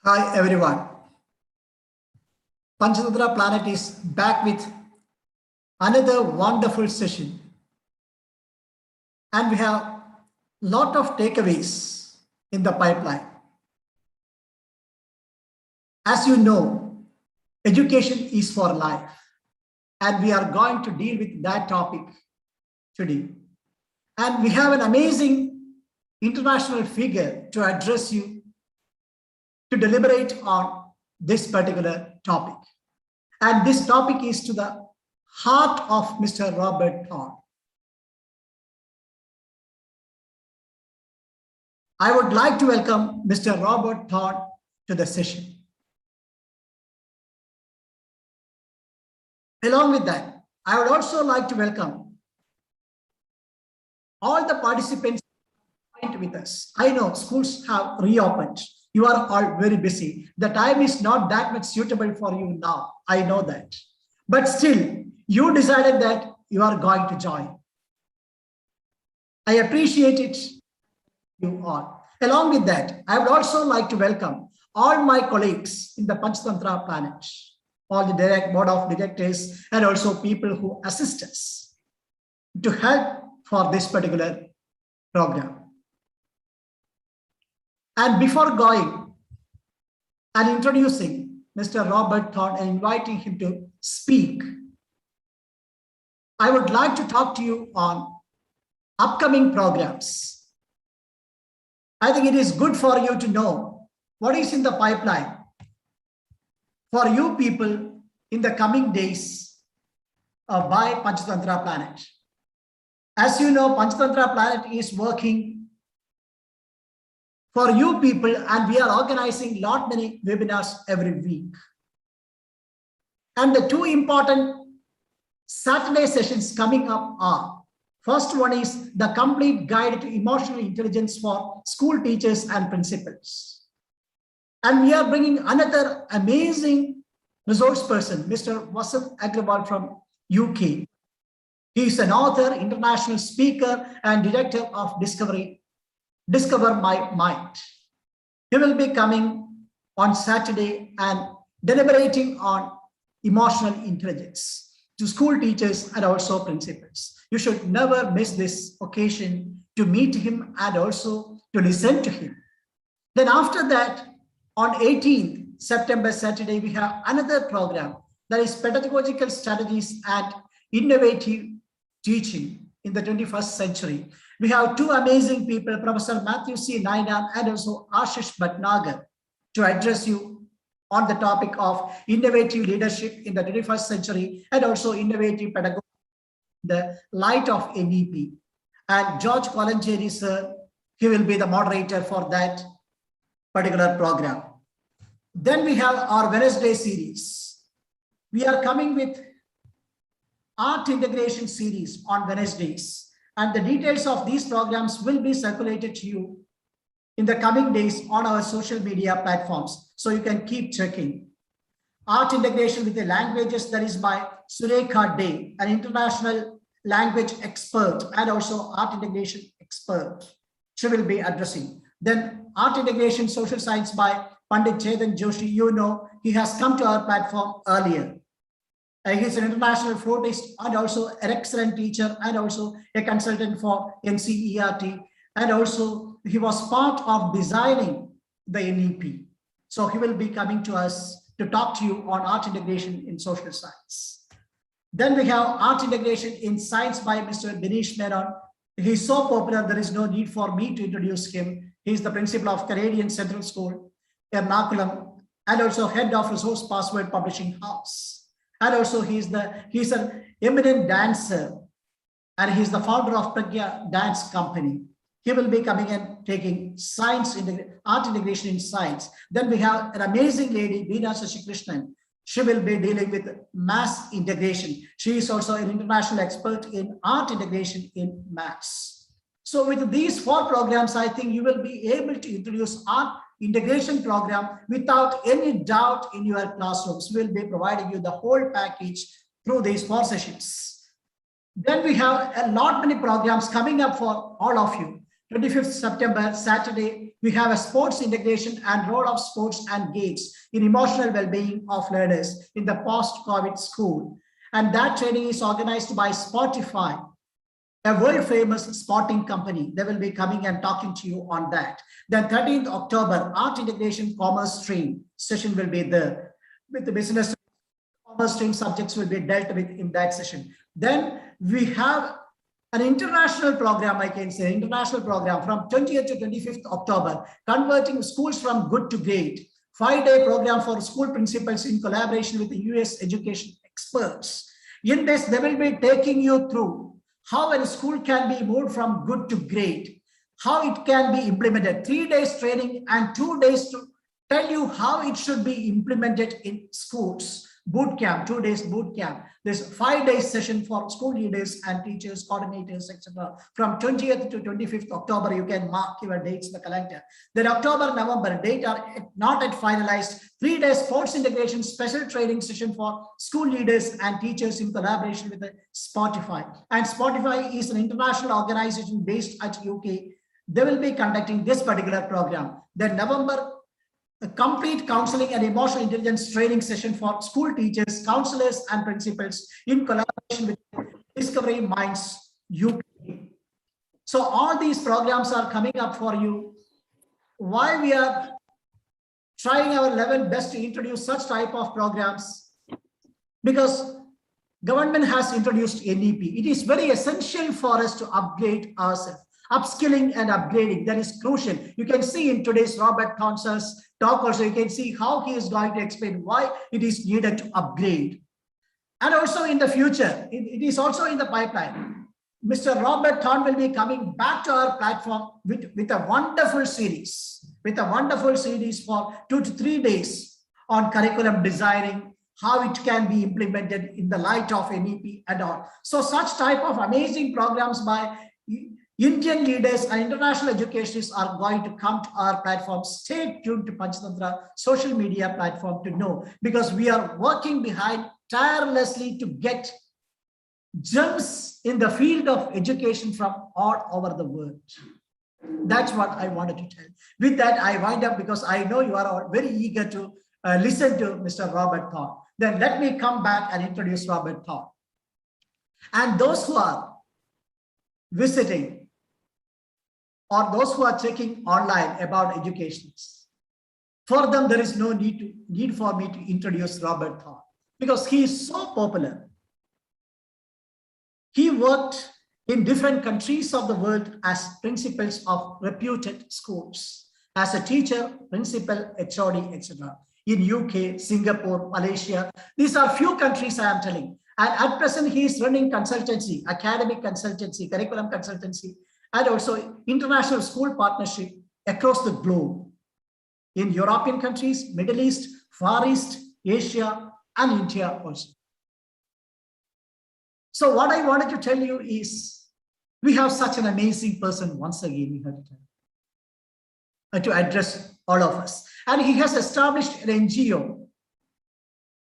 Hi everyone. Panchatantra Planet is back with another wonderful session. And we have a lot of takeaways in the pipeline. As you know, education is for life. And we are going to deal with that topic today. And we have an amazing international figure to address you to deliberate on this particular topic. And this topic is to the heart of Mr. Robert Thorne. I would like to welcome Mr. Robert Thorne to the session. Along with that, I would also like to welcome all the participants with us. I know schools have reopened. You are all very busy. The time is not that much suitable for you now. I know that. But still, you decided that you are going to join. I appreciate it, you all. Along with that, I would also like to welcome all my colleagues in the Panchatantra Planet, all the board of directors, and also people who assist us to help for this particular program. And before going and introducing Mr. Robert Thorne and inviting him to speak, I would like to talk to you on upcoming programs. I think it is good for you to know what is in the pipeline for you people in the coming days by Panchatantra Planet. As you know, Panchatantra Planet is working for you people, and we are organizing lot many webinars every week. And the two important Saturday sessions coming up are, first one is the complete guide to emotional intelligence for school teachers and principals. And we are bringing another amazing resource person, Mr. Vasant Agrawal from UK. He is an author, international speaker, and director of Discover My Mind. He will be coming on Saturday and deliberating on emotional intelligence to school teachers and also principals. You should never miss this occasion to meet him and also to listen to him. Then after that, on 18th September, Saturday, we have another program that is pedagogical strategies and innovative teaching in the 21st century. We have two amazing people, Professor Matthew C. Nainan and also Ashish Bhatnagar, to address you on the topic of innovative leadership in the 21st century and also innovative pedagogy in the light of NEP. And George Kolancheri, sir, he will be the moderator for that particular program. Then we have our Wednesday series. We are coming with art integration series on Wednesdays. And the details of these programs will be circulated to you in the coming days on our social media platforms. So you can keep checking. Art integration with the languages, that is by Surekha Day, an international language expert and also art integration expert. She will be addressing. Then art integration social science by Pandit Chetan Joshi. You know, he has come to our platform earlier. He's an international flautist and also an excellent teacher and also a consultant for NCERT. And also he was part of designing the NEP. So he will be coming to us to talk to you on art integration in social science. Then we have art integration in science by Mr. Dinesh Menon. He's so popular, there is no need for me to introduce him. He's the principal of Canadian Central School, Ernakulam, and also head of Resource Password Publishing House. And also he's an eminent dancer, and he's the founder of Pragya Dance Company. He will be coming and taking art integration in science. Then we have an amazing lady, Veena Sasikrishnan. She will be dealing with mass integration. She is also an international expert in art integration in maths. So with these four programs, I think you will be able to introduce art integration program without any doubt in your classrooms. We'll be providing you the whole package through these four sessions. Then we have a lot many programs coming up for all of you. 25th September, Saturday, we have a sports integration and role of sports and games in emotional well-being of learners in the post-COVID school. And that training is organized by Spotify, a world-famous sporting company. They will be coming and talking to you on that. Then 13th October, art integration commerce stream session will be there with the business commerce stream subjects will be dealt with in that session. Then we have an international program, I can say, international program from 20th to 25th October, converting schools from good to great. 5-day program for school principals in collaboration with the US education experts. In this, they will be taking you through how a school can be moved from good to great, how it can be implemented. 3 days training and 2 days to tell you how it should be implemented in schools. Boot camp, 2 days boot camp. There's 5 days session for school leaders and teachers, coordinators, etc. From 20th to 25th October, you can mark your dates in the calendar. Then October, November, date are not yet finalized. 3 days sports integration special training session for school leaders and teachers in collaboration with the Spotify. And Spotify is an international organization based at UK. They will be conducting this particular program. Then November, a complete counseling and emotional intelligence training session for school teachers, counselors, and principals in collaboration with Discovery Minds UK. So all these programs are coming up for you. Why we are trying our level best to introduce such type of programs? Because government has introduced NEP. It is very essential for us to upgrade ourselves. Upskilling and upgrading, that is crucial. You can see in today's Robert Thompson's talk also, you can see how he is going to explain why it is needed to upgrade. And also in the future, it is also in the pipeline. Mr. Robert Thorn will be coming back to our platform with a wonderful series, for 2 to 3 days on curriculum designing, how it can be implemented in the light of NEP and all. So such type of amazing programs by Indian leaders and international educationists are going to come to our platform. Stay tuned to Panchatantra social media platform to know, because we are working behind tirelessly to get gems in the field of education from all over the world. That's what I wanted to tell. With that, I wind up because I know you are all very eager to listen to Mr. Robert Thorn. Then let me come back and introduce Robert Thorn. And those who are visiting or those who are checking online about education, for them there is no need for me to introduce Robert Thorn, because he is so popular. He worked in different countries of the world as principals of reputed schools, as a teacher, principal, HOD, etc. In UK, Singapore, Malaysia. These are few countries I am telling. And at present, he is running consultancy, academic consultancy, curriculum consultancy, and also international school partnership across the globe in European countries, Middle East, Far East, Asia, and India also. So what I wanted to tell you is we have such an amazing person once again we have to address all of us. And he has established an NGO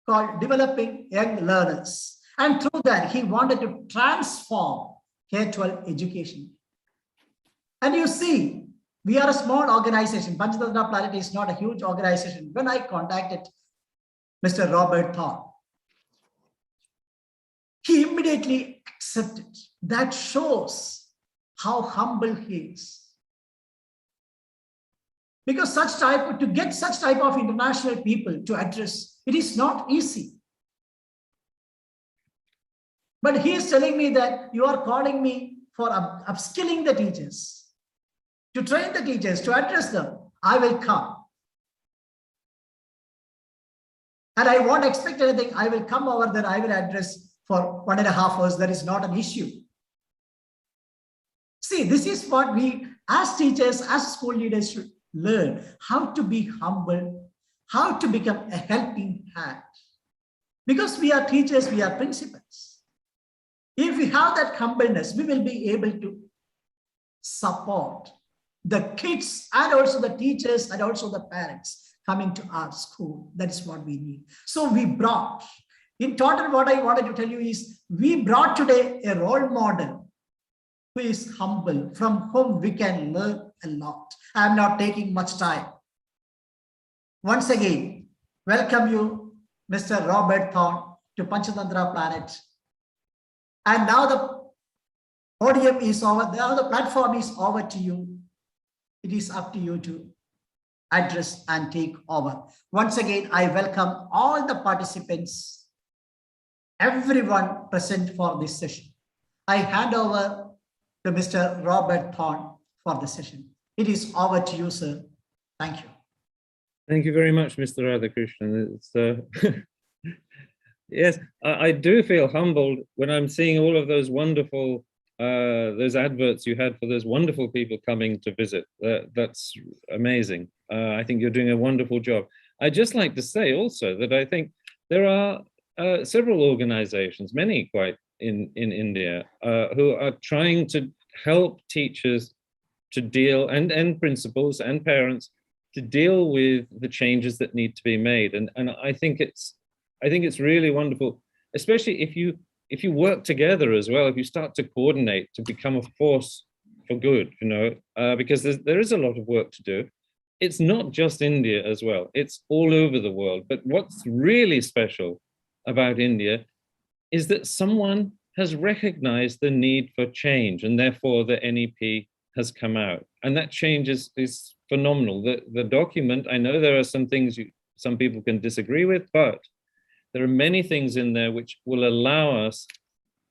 called Developing Young Learners. And through that, he wanted to transform K-12 education. And you see, we are a small organization. Panchatantra Planet is not a huge organization. When I contacted Mr. Robert Thorn, he immediately accepted. That shows how humble he is. Because to get such type of international people to address, it is not easy. But he is telling me that you are calling me for upskilling the teachers, to train the teachers, to address them. I will come. And I won't expect anything. I will come over there. I will address for 1.5 hours. That is not an issue. See, this is what we as teachers, as school leaders should learn, how to be humble, how to become a helping hand. Because we are teachers, we are principals. If we have that humbleness, we will be able to support the kids and also the teachers and also the parents coming to our school. That is what we need. So we brought, in total, what I wanted to tell you is we brought today a role model who is humble, from whom we can learn a lot. I'm not taking much time. Once again, welcome you, Mr. Robert Thorne, to Panchatantra Planet. And now the podium is over, now the platform is over to you. It is up to you to address and take over. Once again, I welcome all the participants, everyone present for this session. I hand over to Mr. Robert Thorne for the session. It is over to you, sir. Thank you. Thank you very much, Mr. Radhakrishnan. It's, yes, I do feel humbled when I'm seeing all of those wonderful, those adverts you had for those wonderful people coming to visit. That's amazing. I think you're doing a wonderful job. I'd just like to say also that I think there are several organizations, many quite in India, who are trying to help teachers to deal, and principals and parents, to deal with the changes that need to be made. And I think it's really wonderful, especially if you work together as well, if you start to coordinate to become a force for good, you know, because there is a lot of work to do. It's not just India as well, it's all over the world. But what's really special about India is that someone has recognized the need for change, and therefore the NEP has come out. And that change is phenomenal. The document, I know there are some things some people can disagree with, but there are many things in there which will allow us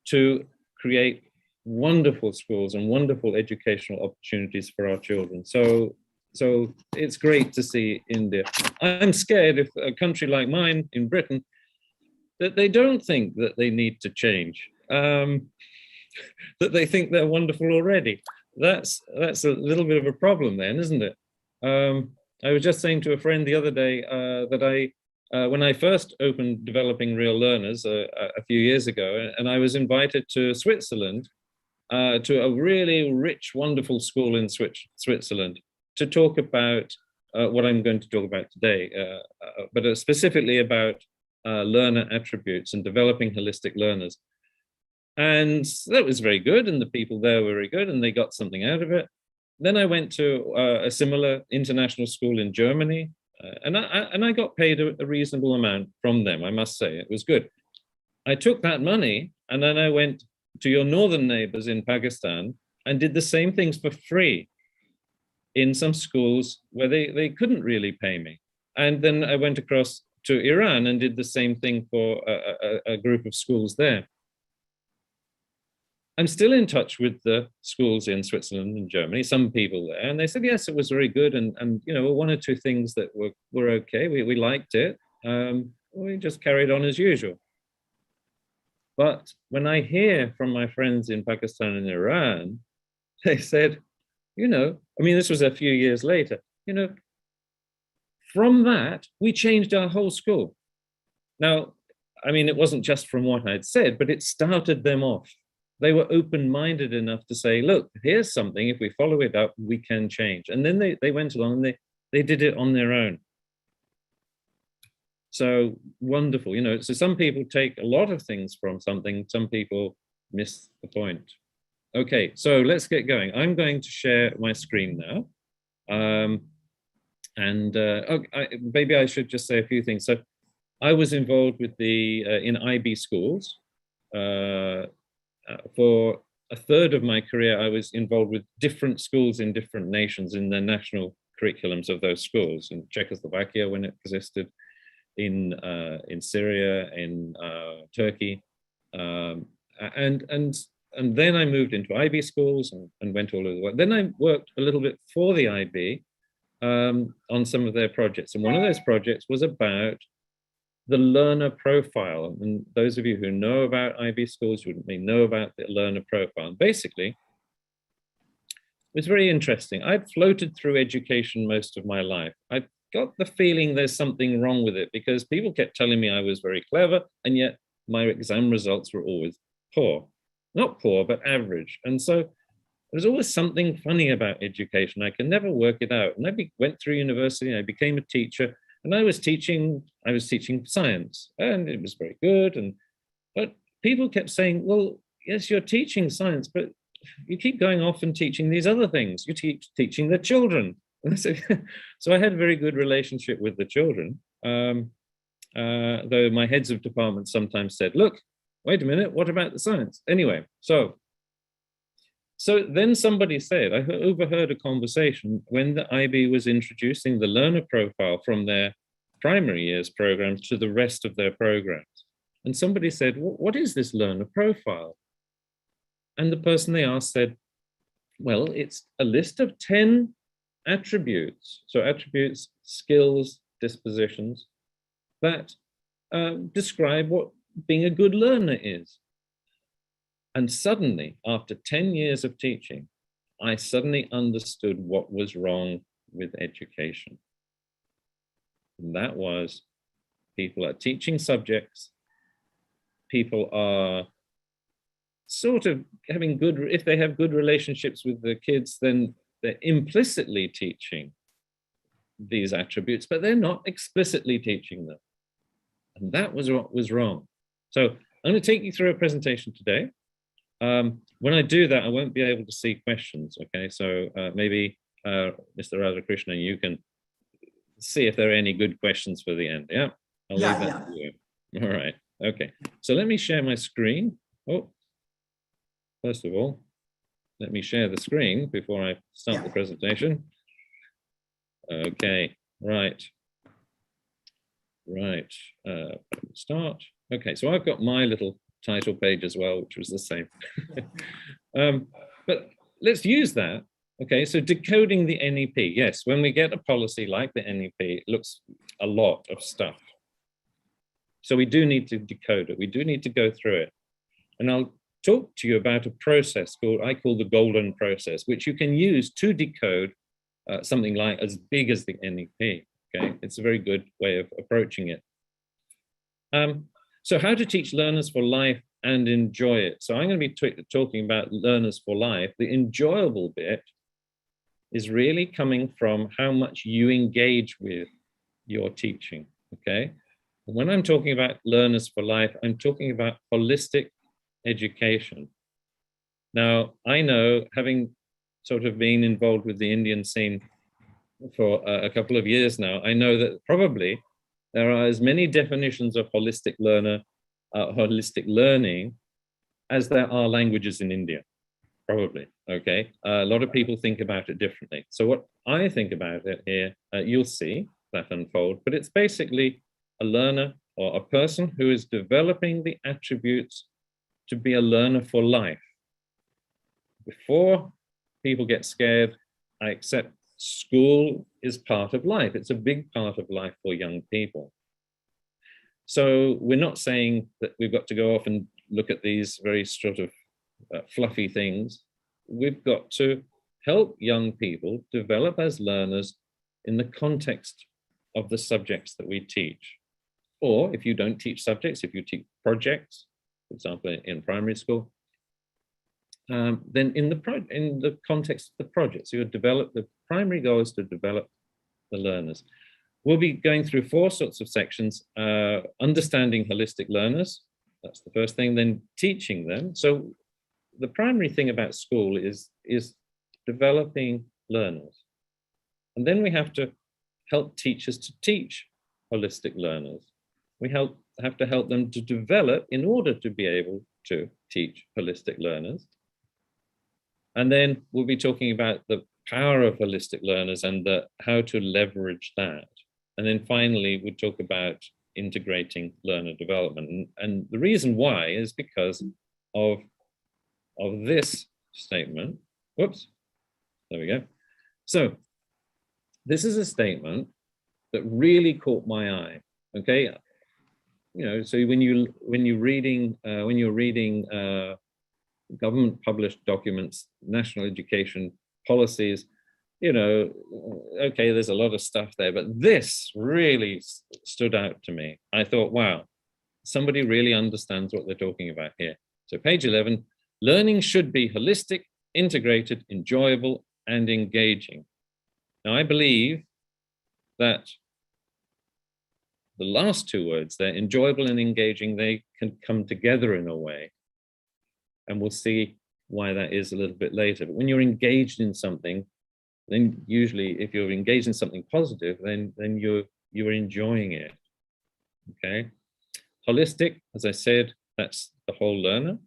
to create wonderful schools and wonderful educational opportunities for our children. So it's great to see India. I'm scared if a country like mine in Britain, that they don't think that they need to change, that they think they're wonderful already. That's a little bit of a problem then, isn't it? I was just saying to a friend the other day that when I first opened Developing Real Learners a few years ago, and I was invited to Switzerland, to a really rich, wonderful school in Switzerland, to talk about what I'm going to talk about today, but specifically about learner attributes and developing holistic learners. And that was very good, and the people there were very good, and they got something out of it. Then I went to a similar international school in Germany, and I got paid a reasonable amount from them, I must say. It was good. I took that money, and then I went to your northern neighbors in Pakistan and did the same things for free in some schools where they couldn't really pay me. And then I went across to Iran and did the same thing for a group of schools there. I'm still in touch with the schools in Switzerland and Germany, some people there, and they said, yes, it was very good. And you know, one or two things that were okay. We liked it. We just carried on as usual. But when I hear from my friends in Pakistan and Iran, they said, you know, I mean, this was a few years later, you know, from that, we changed our whole school. Now, I mean, it wasn't just from what I'd said, but it started them off. They were open-minded enough to say, look, here's something, if we follow it up, we can change. And then they went along and they did it on their own. So wonderful, you know, so some people take a lot of things from something, some people miss the point. Okay, so let's get going. I'm going to share my screen now. Maybe I should just say a few things. So I was involved with in IB schools. For a third of my career, I was involved with different schools in different nations in the national curriculums of those schools, in Czechoslovakia when it existed, in Syria, in Turkey, and then I moved into IB schools and went all over the world. Then I worked a little bit for the IB on some of their projects, and one of those projects was about the learner profile. And those of you who know about IB schools, you may know about the learner profile. And basically, it was very interesting. I'd floated through education most of my life. I got the feeling there's something wrong with it because people kept telling me I was very clever, and yet my exam results were always poor. Not poor, but average. And so there's always something funny about education. I can never work it out. And I went through university, and I became a teacher. And I was teaching science, and it was very good. But people kept saying, well, yes, you're teaching science, but you keep going off and teaching these other things. You keep teaching the children. So I had a very good relationship with the children, though my heads of departments sometimes said, look, wait a minute, what about the science? Anyway, so then somebody said, I overheard a conversation when the IB was introducing the learner profile from their primary years programs to the rest of their programs. And somebody said, what is this learner profile? And the person they asked said, well, it's a list of 10 attributes. So attributes, skills, dispositions that describe what being a good learner is. And suddenly, after 10 years of teaching, I suddenly understood what was wrong with education. And that was, people are teaching subjects, people are sort of having good, if they have good relationships with the kids, then they're implicitly teaching these attributes, but they're not explicitly teaching them. And that was what was wrong. So I'm going to take you through a presentation today. When I do that, I won't be able to see questions, okay? So maybe Mr. Radhakrishnan, you can see if there are any good questions for the end, yeah? I'll leave that to you. All right, okay. So let me share my screen. Oh, first of all, let me share the screen before I start the presentation. Okay, right. Start. Okay, so I've got my little title page as well, which was the same. But let's use that. Okay, so decoding the NEP. Yes, when we get a policy like the NEP, it looks a lot of stuff. So we do need to decode it. We do need to go through it. And I'll talk to you about a process I call the golden process, which you can use to decode something like as big as the NEP. Okay, it's a very good way of approaching it. So how to teach learners for life and enjoy it. So I'm going to be talking about learners for life. The enjoyable bit is really coming from how much you engage with your teaching, okay? When I'm talking about learners for life, I'm talking about holistic education. Now, I know, having sort of been involved with the Indian scene for a couple of years now, I know that probably there are as many definitions of holistic learning as there are languages in India, probably, okay? A lot of people think about it differently. So what I think about it here, you'll see that unfold, but it's basically a learner or a person who is developing the attributes to be a learner for life. Before people get scared, I accept school is part of life. It's a big part of life for young people. So we're not saying that we've got to go off and look at these very sort of fluffy things. We've got to help young people develop as learners in the context of the subjects that we teach. Or if you don't teach subjects, if you teach projects, for example, in primary school, then in the context of the project. So the primary goal is to develop the learners. We'll be going through 4 sorts of sections: understanding holistic learners, that's the first thing, then teaching them. So the primary thing about school is developing learners. And then we have to help teachers to teach holistic learners. We have to help them to develop in order to be able to teach holistic learners. And then we'll be talking about the power of holistic learners and how to leverage that. And then finally, we talk about integrating learner development. And the reason why is because of this statement. Whoops, there we go. So this is a statement that really caught my eye, okay? You know, so when you're reading government published documents, national education policies, you know, okay, there's a lot of stuff there, but this really stood out to me. I thought, wow, somebody really understands what they're talking about here. So page 11, learning should be holistic, integrated, enjoyable, and engaging. Now, I believe that the last 2 words there, enjoyable and engaging, they can come together in a way. And we'll see why that is a little bit later. But when you're engaged in something, then usually if you're engaged in something positive, then you're enjoying it. Okay. Holistic, as I said, that's the whole learner,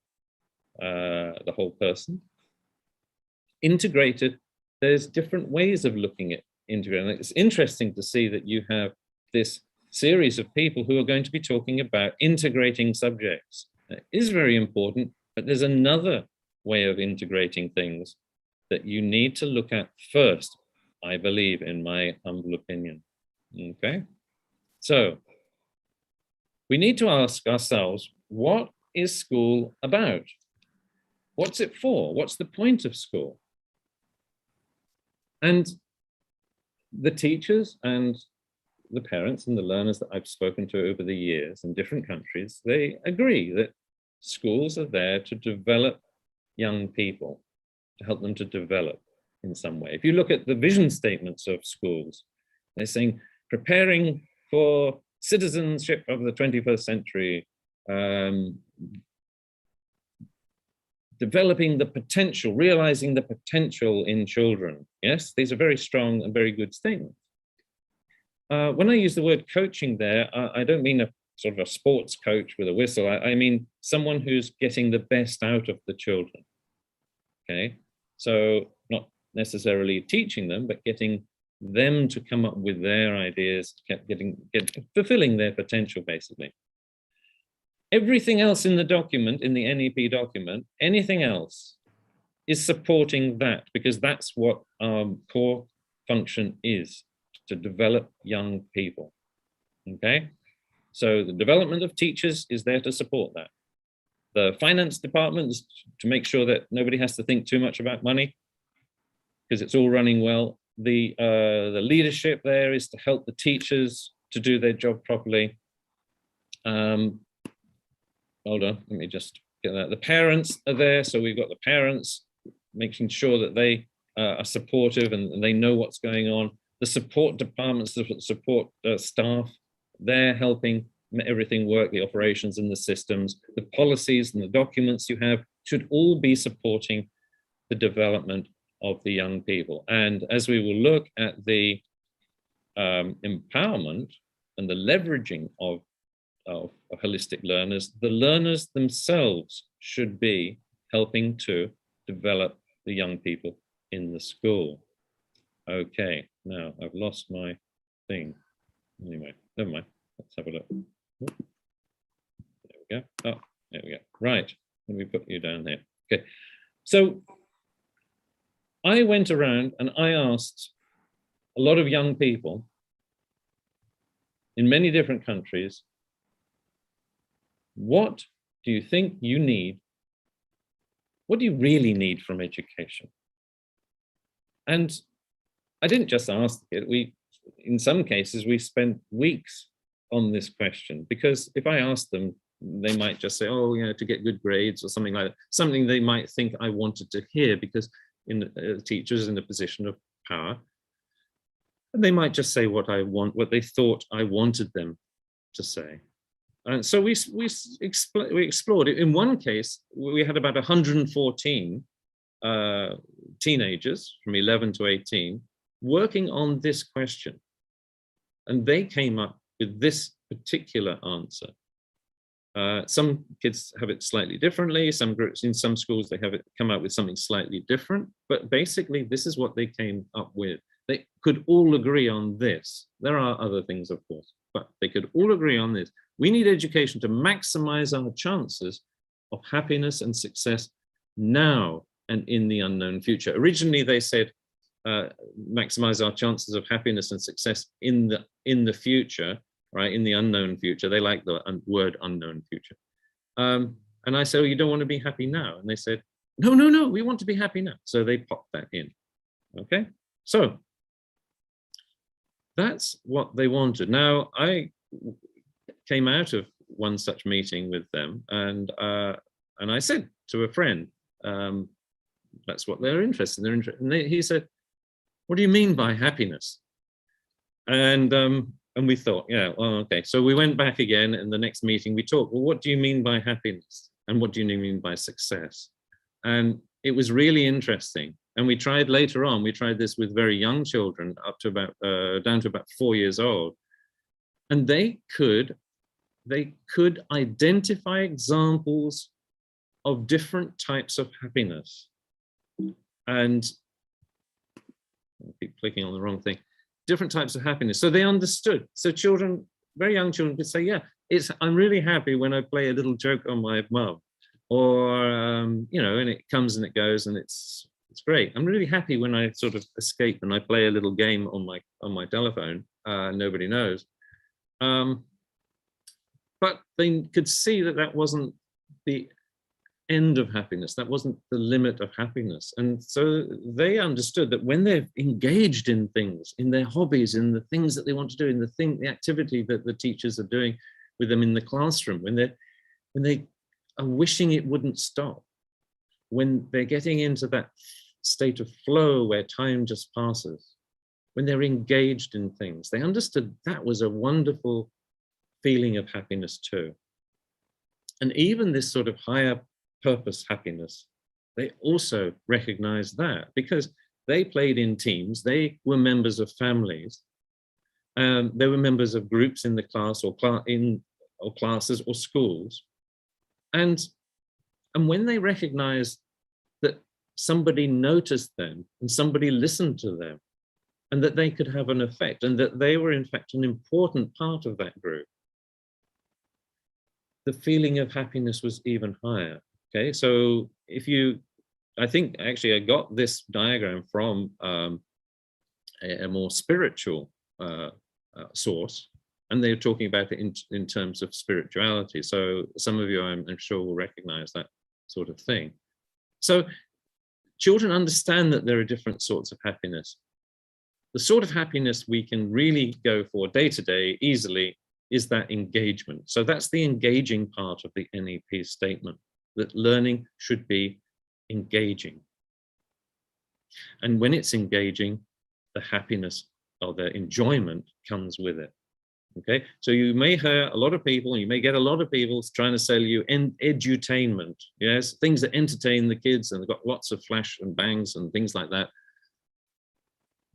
the whole person. Integrated, there's different ways of looking at integrating. It's interesting to see that you have this series of people who are going to be talking about integrating subjects. It is very important, but there's another way of integrating things that you need to look at first, I believe, in my humble opinion. Okay, so we need to ask ourselves, what is school about? What's it for? What's the point of school? And the teachers and the parents and the learners that I've spoken to over the years in different countries, they agree that schools are there to develop young people, to help them to develop in some way. If you look at the vision statements of schools, they're saying preparing for citizenship of the 21st century, developing the potential, realizing the potential in children. Yes, these are very strong and very good statements. When I use the word coaching there, I don't mean a sort of a sports coach with a whistle. I mean someone who's getting the best out of the children. Okay, so not necessarily teaching them, but getting them to come up with their ideas, fulfilling their potential, basically. Everything else in the document, in the NEP document, anything else is supporting that, because that's what our core function is, to develop young people. Okay, so the development of teachers is there to support that. The finance department is to make sure that nobody has to think too much about money, because it's all running well. The leadership there is to help the teachers to do their job properly. Hold on, let me just get that. The parents are there, so we've got the parents making sure that they are supportive and they know what's going on. The support departments, the support staff, they're helping everything work, the operations and the systems, the policies and the documents you have should all be supporting the development of the young people. And as we will look at the empowerment and the leveraging of holistic learners, the learners themselves should be helping to develop the young people in the school. Okay, now I've lost my thing. Anyway, never mind. Let's have a look. There we go. Oh, there we go. Right, let me put you down there. Okay, so I went around and I asked a lot of young people in many different countries, what do you think you need? What do you really need from education? And I didn't just ask it. In some cases, we spent weeks on this question, because if I asked them, they might just say, oh, you know, to get good grades or something like that, something they might think I wanted to hear, because teachers in a position of power, and they might just say what they thought I wanted them to say. And so we explored it. In one case, we had about 114 teenagers from 11 to 18 working on this question. And they came up with this particular answer. Some kids have it slightly differently. Some groups in some schools, they have it come up with something slightly different. But basically, this is what they came up with. They could all agree on this. There are other things, of course, but they could all agree on this. We need education to maximize our chances of happiness and success now and in the unknown future. Originally, they said maximize our chances of happiness and success in the future, right? In the unknown future. They like the word unknown future. And I said, oh, you don't want to be happy now? And they said, no, we want to be happy now. So they popped that in. Okay, so that's what they wanted. Now, I came out of one such meeting with them, and I said to a friend, that's what they're interested in. He said, what do you mean by happiness? And we thought, yeah, well, okay. So we went back again, and the next meeting we talked, well, what do you mean by happiness? And what do you mean by success? And it was really interesting. And we tried later on, we tried this with very young children up to about, down to about 4 years old. And they could identify examples of different types of happiness. And I keep clicking on the wrong thing. Different types of happiness. So they understood. So children, very young children could say, yeah, I'm really happy when I play a little joke on my mum, or, you know, and it comes and it goes and it's great. I'm really happy when I sort of escape and I play a little game on my telephone. Nobody knows. But they could see that that wasn't the end of happiness. That wasn't the limit of happiness. And so they understood that when they're engaged in things, in their hobbies, in the things that they want to do, in the activity that the teachers are doing with them in the classroom, when they are wishing it wouldn't stop, when they're getting into that state of flow where time just passes, when they're engaged in things, they understood that was a wonderful feeling of happiness too. And even this sort of higher purpose happiness, they also recognized that because they played in teams, they were members of families, they were members of groups in the class or classes or schools. And when they recognized that somebody noticed them and somebody listened to them and that they could have an effect and that they were in fact an important part of that group, the feeling of happiness was even higher. Okay, so I think actually I got this diagram from a more spiritual source, and they're talking about it in terms of spirituality. So some of you, I'm sure, will recognize that sort of thing. So children understand that there are different sorts of happiness. The sort of happiness we can really go for day to day easily is that engagement. So that's the engaging part of the NEP statement, that learning should be engaging. And when it's engaging, the happiness or the enjoyment comes with it. Okay, so you may hear a lot of people, you may get a lot of people trying to sell you edutainment, yes, things that entertain the kids and they've got lots of flash and bangs and things like that.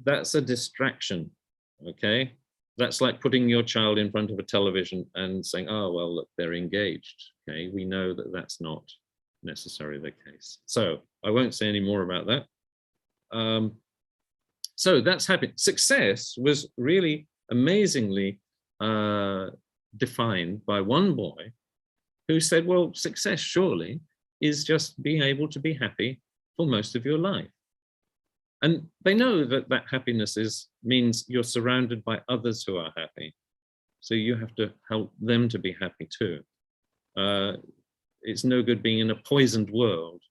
That's a distraction, okay? That's like putting your child in front of a television and saying, oh, well, look, they're engaged, okay? We know that that's not necessarily the case. So I won't say any more about that. So that's happy. Success was really amazingly defined by one boy who said, well, success surely is just being able to be happy for most of your life. And they know that that happiness means you're surrounded by others who are happy. So you have to help them to be happy too. It's no good being in a poisoned world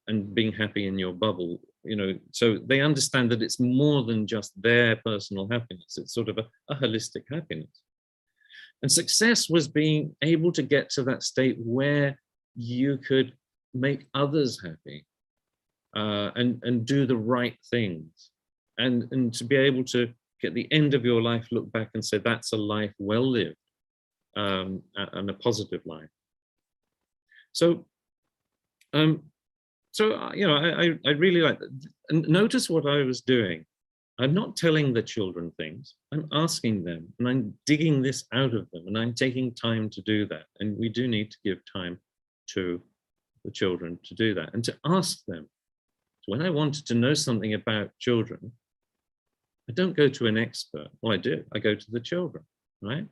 and being happy in your bubble, you know. So they understand that it's more than just their personal happiness. It's sort of a holistic happiness. And success was being able to get to that state where you could make others happy. And do the right things, and to be able to at the end of your life look back and say that's a life well lived, and a positive life. So you know, I really like that. And notice what I was doing. I'm not telling the children things, I'm asking them, and I'm digging this out of them, and I'm taking time to do that. And we do need to give time to the children to do that and to ask them. So when I wanted to know something about children, I don't go to an expert. Well, I do. I go to the children, right?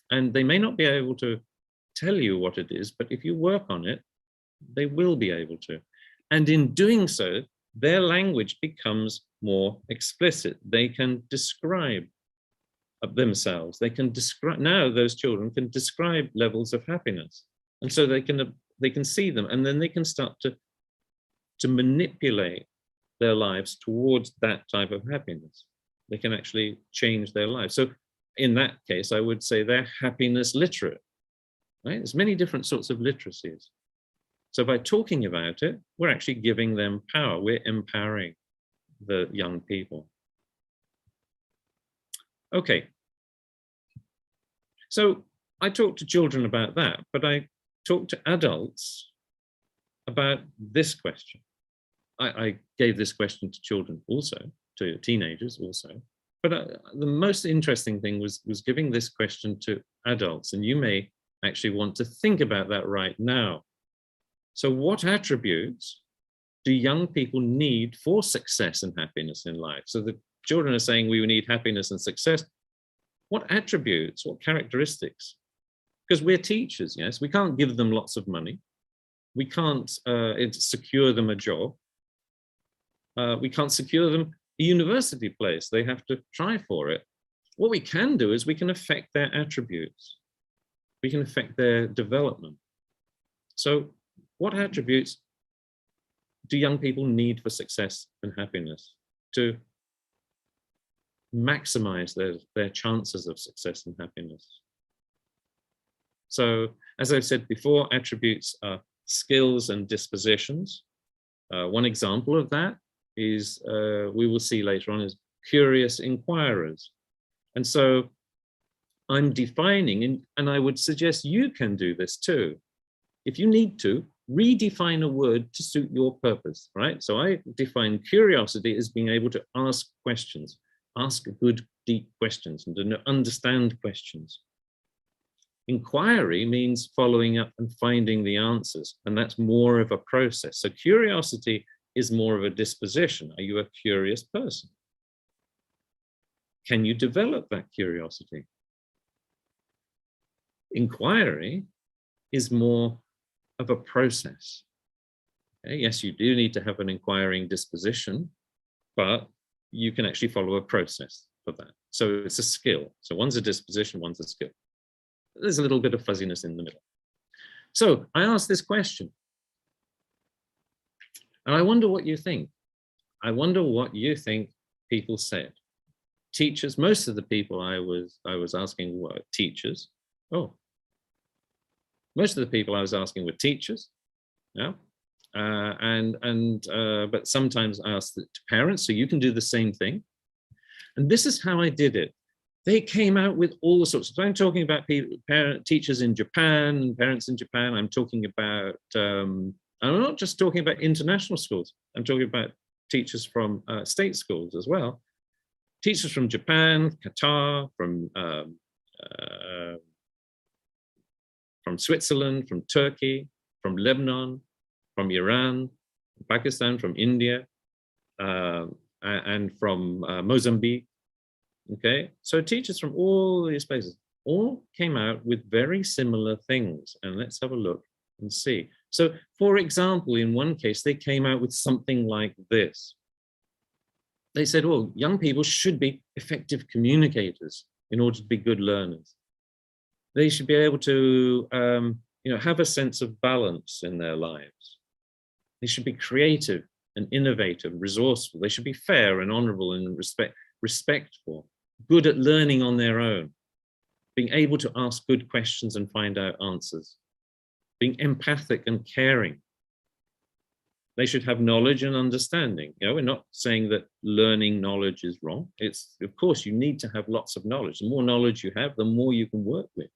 And they may not be able to tell you what it is, but if you work on it, they will be able to. And in doing so, their language becomes more explicit. They can describe themselves. They can describe, now those children can describe levels of happiness. And so they can see them, and then they can start to manipulate their lives towards that type of happiness. They can actually change their lives. So in that case, I would say they're happiness literate, right? There's many different sorts of literacies. So by talking about it, we're actually giving them power. We're empowering the young people. Okay. So I talk to children about that, but I talk to adults about this question. I gave this question to children also, to teenagers also, but the most interesting thing was giving this question to adults, and you may actually want to think about that right now. So what attributes do young people need for success and happiness in life? So the children are saying we need happiness and success. What attributes, what characteristics? Because we're teachers, yes, we can't give them lots of money. We can't secure them a job. We can't secure them a university place. They have to try for it. What we can do is we can affect their attributes. We can affect their development. So what attributes do young people need for success and happiness to maximize their chances of success and happiness? So, as I've said before, attributes are skills and dispositions. One example of that is, we will see later on, is curious inquirers. And so I'm defining, and I would suggest you can do this too. If you need to, redefine a word to suit your purpose, right? So I define curiosity as being able to ask questions, ask good, deep questions, and to understand questions. Inquiry means following up and finding the answers, and that's more of a process. So curiosity is more of a disposition. Are you a curious person? Can you develop that curiosity? Inquiry is more of a process. Okay? Yes, you do need to have an inquiring disposition, but you can actually follow a process for that. So it's a skill. So one's a disposition, one's a skill. There's a little bit of fuzziness in the middle. So I asked this question, and I wonder what you think. I wonder what you think people said. Teachers, most of the people I was asking were teachers. Oh, most of the people I was asking were teachers. Yeah, but sometimes I asked it to parents, so you can do the same thing. And this is how I did it. They came out with all sorts. So I'm talking about teachers in Japan, parents in Japan. I'm talking about, I'm not just talking about international schools. I'm talking about teachers from state schools as well. Teachers from Japan, Qatar, from Switzerland, from Turkey, from Lebanon, from Iran, from Pakistan, from India, and from Mozambique. Okay, so teachers from all these places all came out with very similar things, and let's have a look and see. So, for example, in one case, they came out with something like this. They said, well, young people should be effective communicators in order to be good learners. They should be able to have a sense of balance in their lives. They should be creative and innovative, resourceful. They should be fair and honorable and respectful, good at learning on their own, being able to ask good questions and find out answers, being empathic and caring. They should have knowledge and understanding. We're not saying that learning knowledge is wrong. It's, of course, you need to have lots of knowledge. The more knowledge you have, the more you can work with.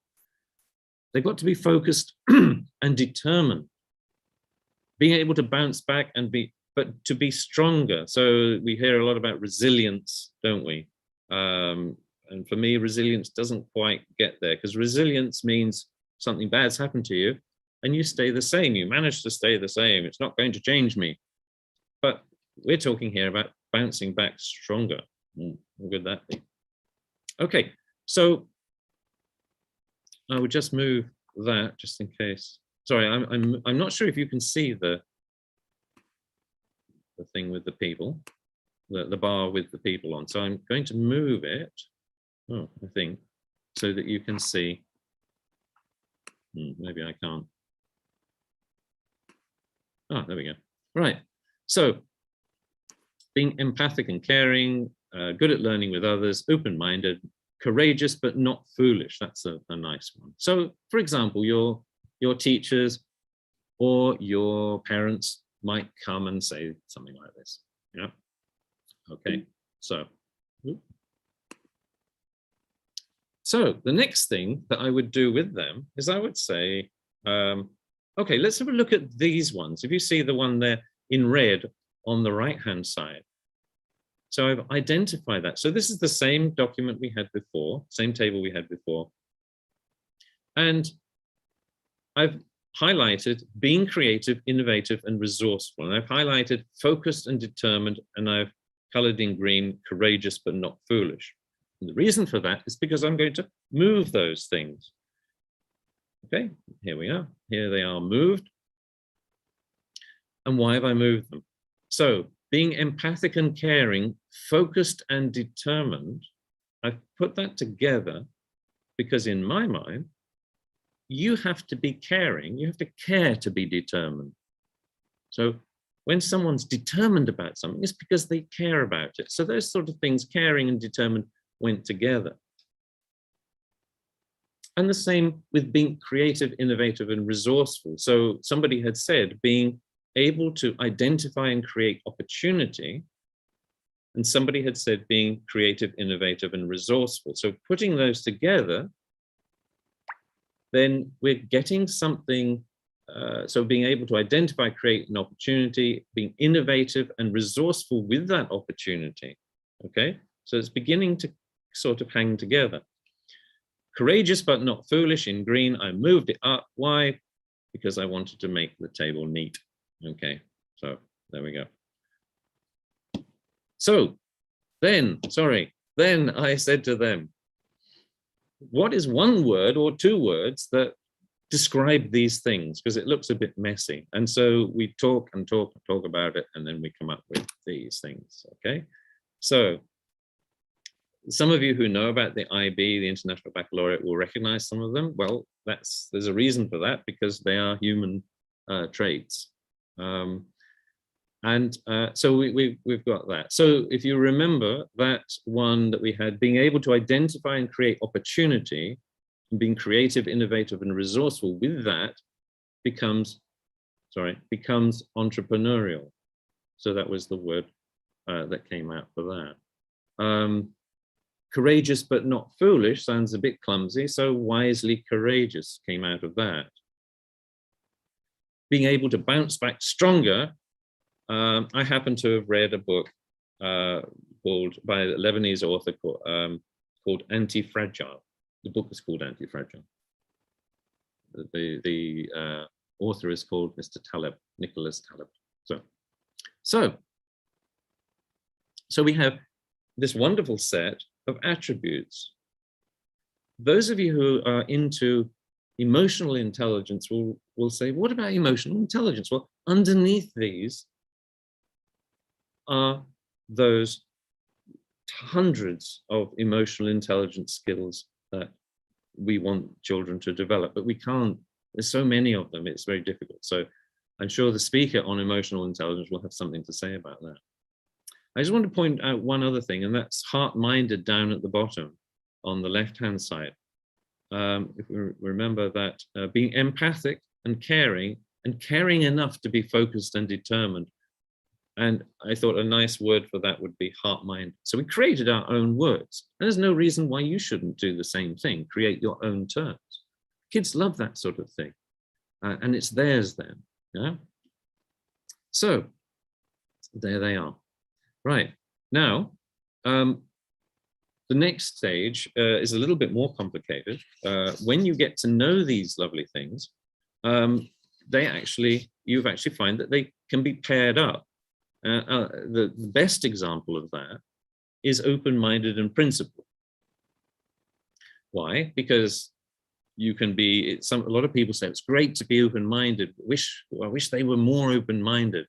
They've got to be focused and determined, being able to bounce back but to be stronger. So we hear a lot about resilience, don't we? And for me, resilience doesn't quite get there, because resilience means something bad's happened to you and you stay the same. You manage to stay the same. It's not going to change me. But we're talking here about bouncing back stronger. How would that be? Okay, so I would just move that just in case. Sorry, I'm not sure if you can see the thing with the people, the bar with the people on. So I'm going to move it, I think, so that you can see. Maybe I can't. Oh, there we go. Right. So being empathic and caring, good at learning with others, open-minded, courageous but not foolish. That's a nice one. So, for example, your teachers or your parents might come and say something like this. Yeah. Okay. So the next thing that I would do with them is I would say, Okay, let's have a look at these ones. If you see the one there in red on the right-hand side. So I've identified that. So this is the same document we had before, same table we had before. And I've highlighted being creative, innovative, and resourceful. And I've highlighted focused and determined, and I've colored in green, courageous but not foolish. And the reason for that is because I'm going to move those things. Okay, here we are. Here they are moved. And why have I moved them? So being empathic and caring, focused and determined, I've put that together because in my mind, you have to be caring, you have to care to be determined. So when someone's determined about something, it's because they care about it. So those sort of things, caring and determined, went together. And the same with being creative, innovative, and resourceful. So somebody had said being able to identify and create opportunity, and somebody had said being creative, innovative, and resourceful. So putting those together, then we're getting something, so being able to identify, create an opportunity, being innovative and resourceful with that opportunity, okay? So it's beginning to sort of hang together. Courageous but not foolish in green, I moved it up. Why? Because I wanted to make the table neat, okay? So there we go. So then I said to them, what is one word or two words that describe these things? Because it looks a bit messy. And so we talk and talk and talk about it, and then we come up with these things, okay? So some of you who know about the IB, the International Baccalaureate, will recognize some of them. Well, there's a reason for that, because they are human traits. So we've got that. So if you remember that one that we had, being able to identify and create opportunity, and being creative, innovative, and resourceful with that becomes entrepreneurial. So that was the word that came out for that. Courageous but not foolish sounds a bit clumsy, so wisely courageous came out of that. Being able to bounce back stronger. I happen to have read a book called by a Lebanese author called Anti-Fragile. The book is called Anti-Fragile. The author is called Mr. Taleb, Nicholas Taleb. So we have this wonderful set of attributes. Those of you who are into emotional intelligence will say, what about emotional intelligence? Well, underneath these are those hundreds of emotional intelligence skills that we want children to develop, but we can't, there's so many of them, it's very difficult. So I'm sure the speaker on emotional intelligence will have something to say about that. I just want to point out one other thing, and that's heart-minded down at the bottom on the left-hand side. If we remember that being empathic and caring enough to be focused and determined. And I thought a nice word for that would be heart-mind. So we created our own words. There's no reason why you shouldn't do the same thing, create your own terms. Kids love that sort of thing. And it's theirs then, yeah? So there they are. Right, now, the next stage is a little bit more complicated. When you get to know these lovely things, you actually find that they can be paired up. The best example of that is open-minded and principled. Why? Because you can be, a lot of people say it's great to be open-minded. I wish they were more open-minded.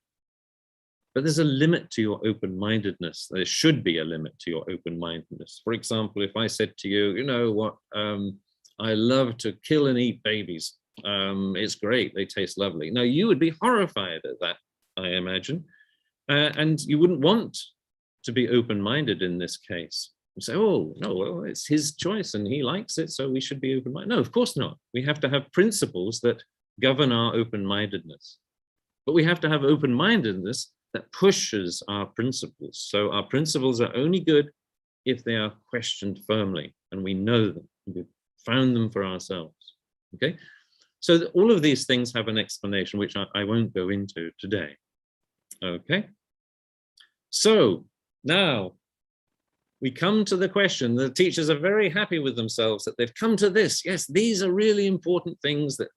But there's a limit to your open-mindedness. There should be a limit to your open-mindedness. For example, if I said to you, you know what, I love to kill and eat babies. It's great, they taste lovely. Now, you would be horrified at that, I imagine. And you wouldn't want to be open-minded in this case. You say, oh, no, well, it's his choice and he likes it, so we should be open-minded. No, of course not. We have to have principles that govern our open-mindedness. But we have to have open-mindedness that pushes our principles. So our principles are only good if they are questioned firmly and we know them, and we've found them for ourselves, okay? So all of these things have an explanation, which I won't go into today. Okay. So now we come to the question. The teachers are very happy with themselves that they've come to this. Yes, these are really important things that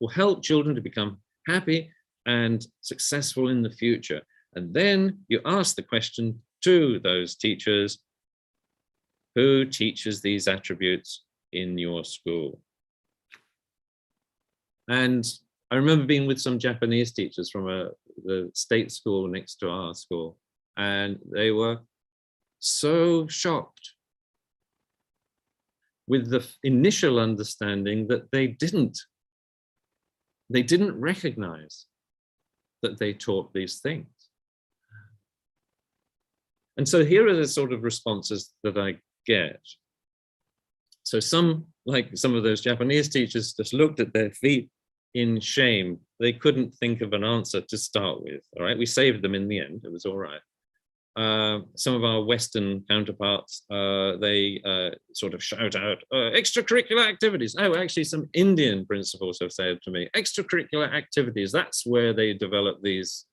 will help children to become happy and successful in the future. And then you ask the question to those teachers, who teaches these attributes in your school? And I remember being with some Japanese teachers from the state school next to our school, and they were so shocked with the initial understanding that they didn't recognize that they taught these things. And so here are the sort of responses that I get. So some of those Japanese teachers just looked at their feet in shame. They couldn't think of an answer to start with. All right, we saved them in the end. It was all right. Some of our Western counterparts, they sort of shout out, extracurricular activities. Oh, actually, some Indian principals have said to me, extracurricular activities, that's where they develop these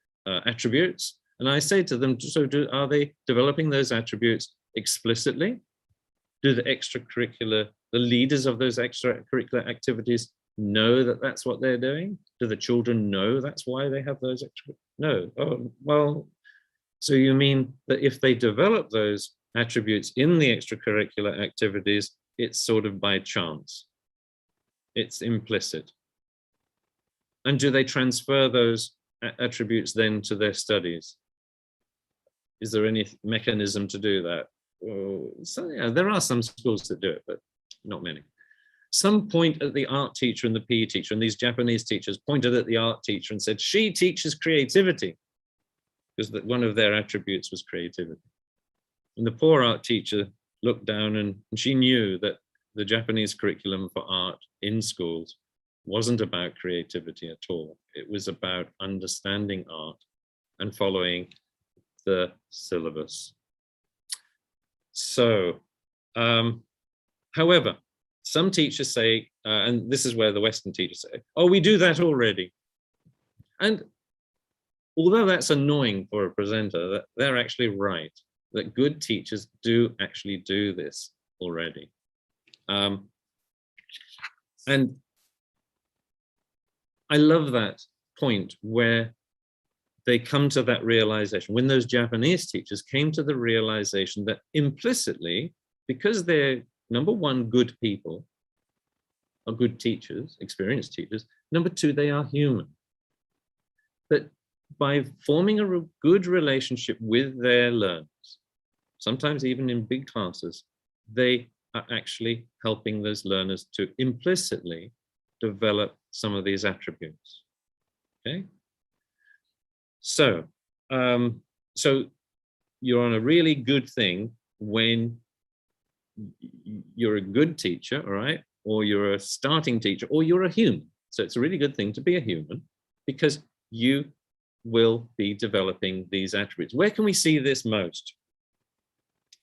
attributes. And I say to them, so are they developing those attributes explicitly? Do the leaders of those extracurricular activities know that that's what they're doing? Do the children know that's why they have those extra? No. Oh, well, so you mean that if they develop those attributes in the extracurricular activities, it's sort of by chance. It's implicit. And do they transfer those attributes then to their studies? Is there any mechanism to do that? So, yeah, there are some schools that do it, but not many. Some point at the art teacher and the PE teacher, and these Japanese teachers pointed at the art teacher and said, she teaches creativity, because one of their attributes was creativity. And the poor art teacher looked down and she knew that the Japanese curriculum for art in schools wasn't about creativity at all. It was about understanding art and following the syllabus. So, however, some teachers say, and this is where the Western teachers say, oh, we do that already. And although that's annoying for a presenter, that they're actually right, that good teachers do actually do this already. And I love that point where they come to that realization, when those Japanese teachers came to the realization that implicitly, because they're, number one, good people, are good teachers, experienced teachers, number two, they are human. That by forming a good relationship with their learners, sometimes even in big classes, they are actually helping those learners to implicitly develop some of these attributes. Okay. So, so you're on a really good thing when you're a good teacher, all right, or you're a starting teacher, or you're a human. So it's a really good thing to be a human, because you will be developing these attributes. Where can we see this most?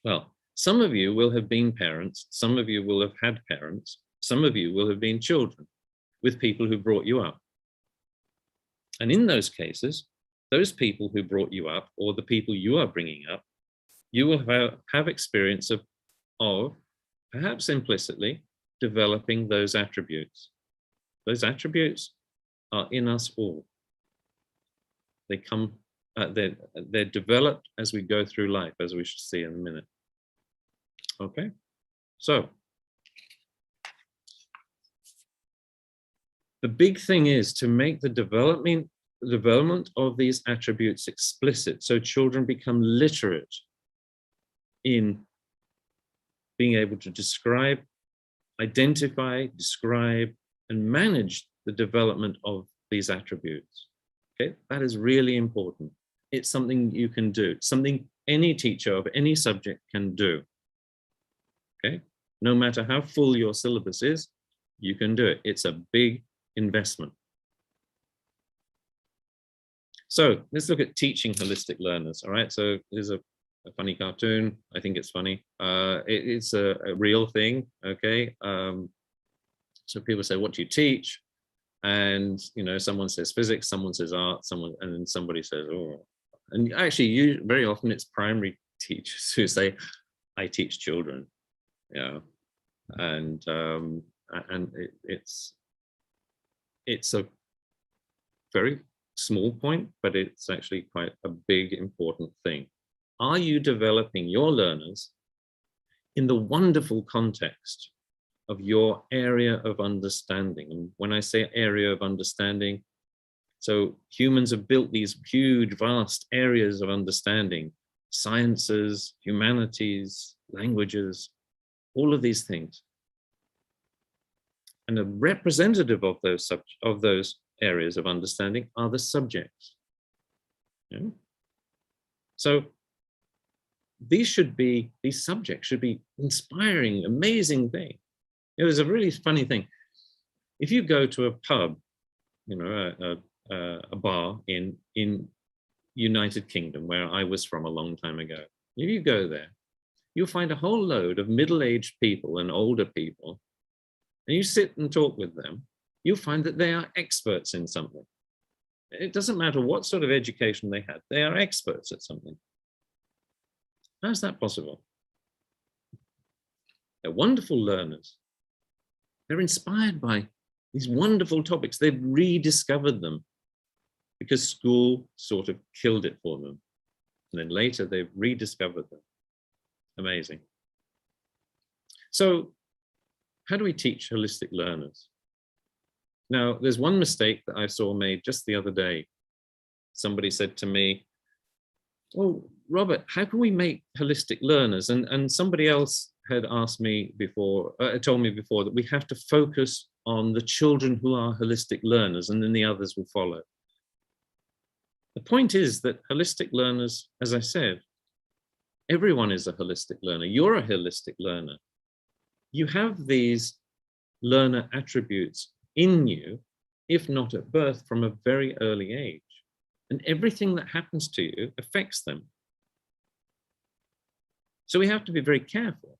Well, some of you will have been parents, some of you will have had parents, some of you will have been children with people who brought you up. And in those cases, those people who brought you up, or the people you are bringing up, you will have experience of perhaps implicitly developing those attributes. Those attributes are in us all. They come, they're developed as we go through life, as we should see in a minute. Okay, so the big thing is to make the development of these attributes explicit, so children become literate in being able to describe, identify, describe, and manage the development of these attributes. Okay, that is really important. It's something you can do, something any teacher of any subject can do. Okay, no matter how full your syllabus is, you can do it. It's a big investment. So let's look at teaching holistic learners. All right, so there's a funny cartoon. I think it's funny. It's a real thing. Okay, so people say, what do you teach? And, you know, someone says physics, someone says art, and then somebody says, oh, and actually very often it's primary teachers who say, I teach children, and it's a very small point, but it's actually quite a big, important thing. Are you developing your learners in the wonderful context of your area of understanding? And when I say area of understanding, so humans have built these huge, vast areas of understanding, sciences, humanities, languages, all of these things. And a representative of those areas of understanding are the subjects. Yeah? So these subjects should be inspiring, amazing things. It was a really funny thing. If you go to a pub, you know, a bar in United Kingdom, where I was from a long time ago, if you go there, you'll find a whole load of middle-aged people and older people, and you sit and talk with them, you'll find that they are experts in something. It doesn't matter what sort of education they had, they are experts at something. How's that possible? They're wonderful learners. They're inspired by these wonderful topics. They've rediscovered them because school sort of killed it for them. And then later they've rediscovered them. Amazing. So how do we teach holistic learners? Now, there's one mistake that I saw made just the other day. Somebody said to me, oh, Robert, how can we make holistic learners? And somebody else had asked me before, told me before, that we have to focus on the children who are holistic learners, and then the others will follow. The point is that holistic learners, as I said, everyone is a holistic learner. You're a holistic learner. You have these learner attributes in you, if not at birth, from a very early age. And everything that happens to you affects them. So we have to be very careful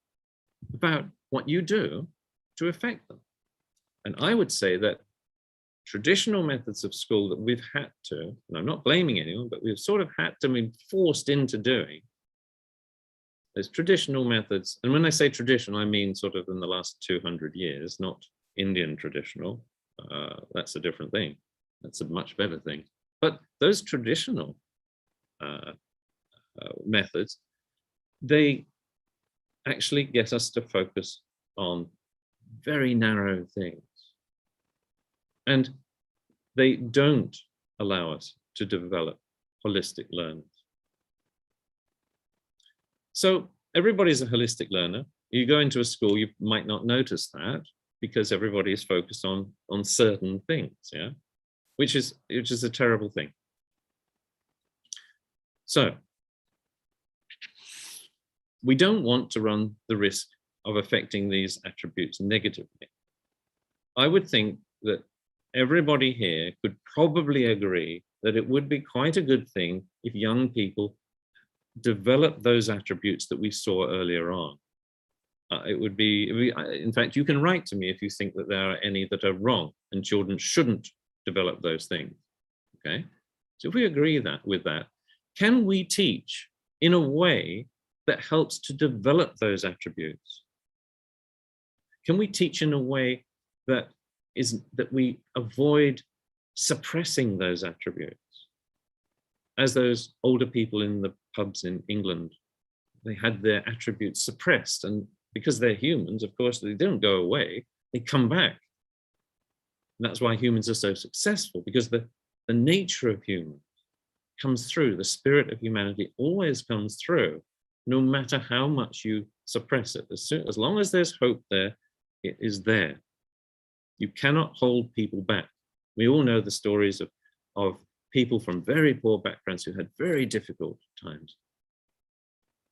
about what you do to affect them. And I would say that traditional methods of school that we've had to, and I'm not blaming anyone, but we've sort of had to be forced into doing, there's traditional methods. And when I say traditional, I mean sort of in the last 200 years, not Indian traditional. That's a different thing. That's a much better thing. But those traditional methods, they actually get us to focus on very narrow things. And they don't allow us to develop holistic learners. So everybody's a holistic learner. You go into a school, you might not notice that because everybody is focused on certain things, yeah, which is a terrible thing. So we don't want to run the risk of affecting these attributes negatively. I would think that everybody here could probably agree that it would be quite a good thing if young people develop those attributes that we saw earlier on. It would be, in fact, you can write to me if you think that there are any that are wrong and children shouldn't develop those things, okay? So if we agree with that, can we teach in a way that helps to develop those attributes? Can we teach in a way that we avoid suppressing those attributes? As those older people in the pubs in England, they had their attributes suppressed, and because they're humans, of course, they don't go away, they come back. And that's why humans are so successful, because the nature of humans comes through, the spirit of humanity always comes through, no matter how much you suppress it. As long as there's hope there, it is there. You cannot hold people back. We all know the stories of people from very poor backgrounds who had very difficult times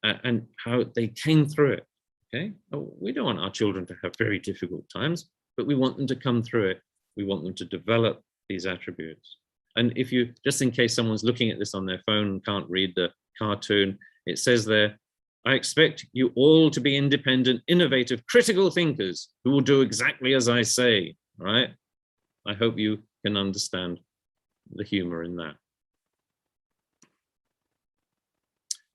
and how they came through it, okay? We don't want our children to have very difficult times, but we want them to come through it. We want them to develop these attributes. And if you, just in case someone's looking at this on their phone and can't read the cartoon, it says there, I expect you all to be independent, innovative, critical thinkers who will do exactly as I say, right? I hope you can understand the humor in that.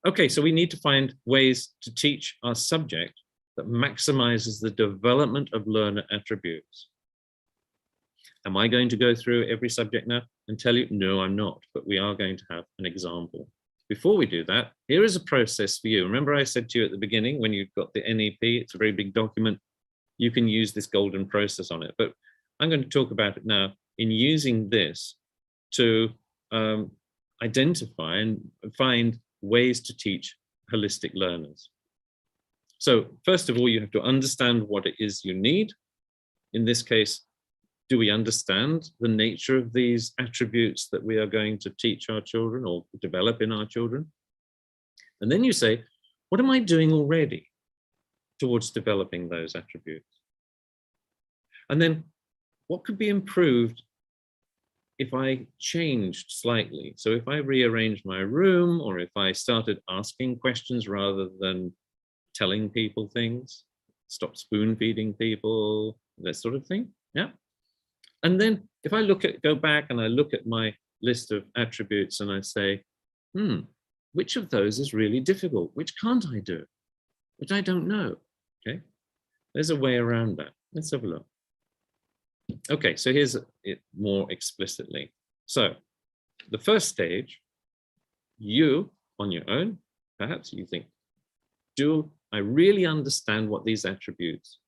Okay, so we need to find ways to teach our subject that maximizes the development of learner attributes. Am I going to go through every subject now and tell you? No, I'm not, but we are going to have an example. Before we do that, here is a process for you. Remember I said to you at the beginning, when you've got the NEP, it's a very big document, you can use this golden process on it, but I'm going to talk about it now in using this to identify and find ways to teach holistic learners. So first of all, you have to understand what it is you need. In this case, do we understand the nature of these attributes that we are going to teach our children or develop in our children? And then you say, what am I doing already towards developing those attributes? And then what could be improved if I changed slightly? So if I rearranged my room, or if I started asking questions rather than telling people things, stop spoon feeding people, that sort of thing, yeah. And then if I go back and I look at my list of attributes and I say, which of those is really difficult? Which can't I do? Which I don't know, okay? There's a way around that. Let's have a look. Okay, so here's it more explicitly. So the first stage, you on your own, perhaps you think, do I really understand what these attributes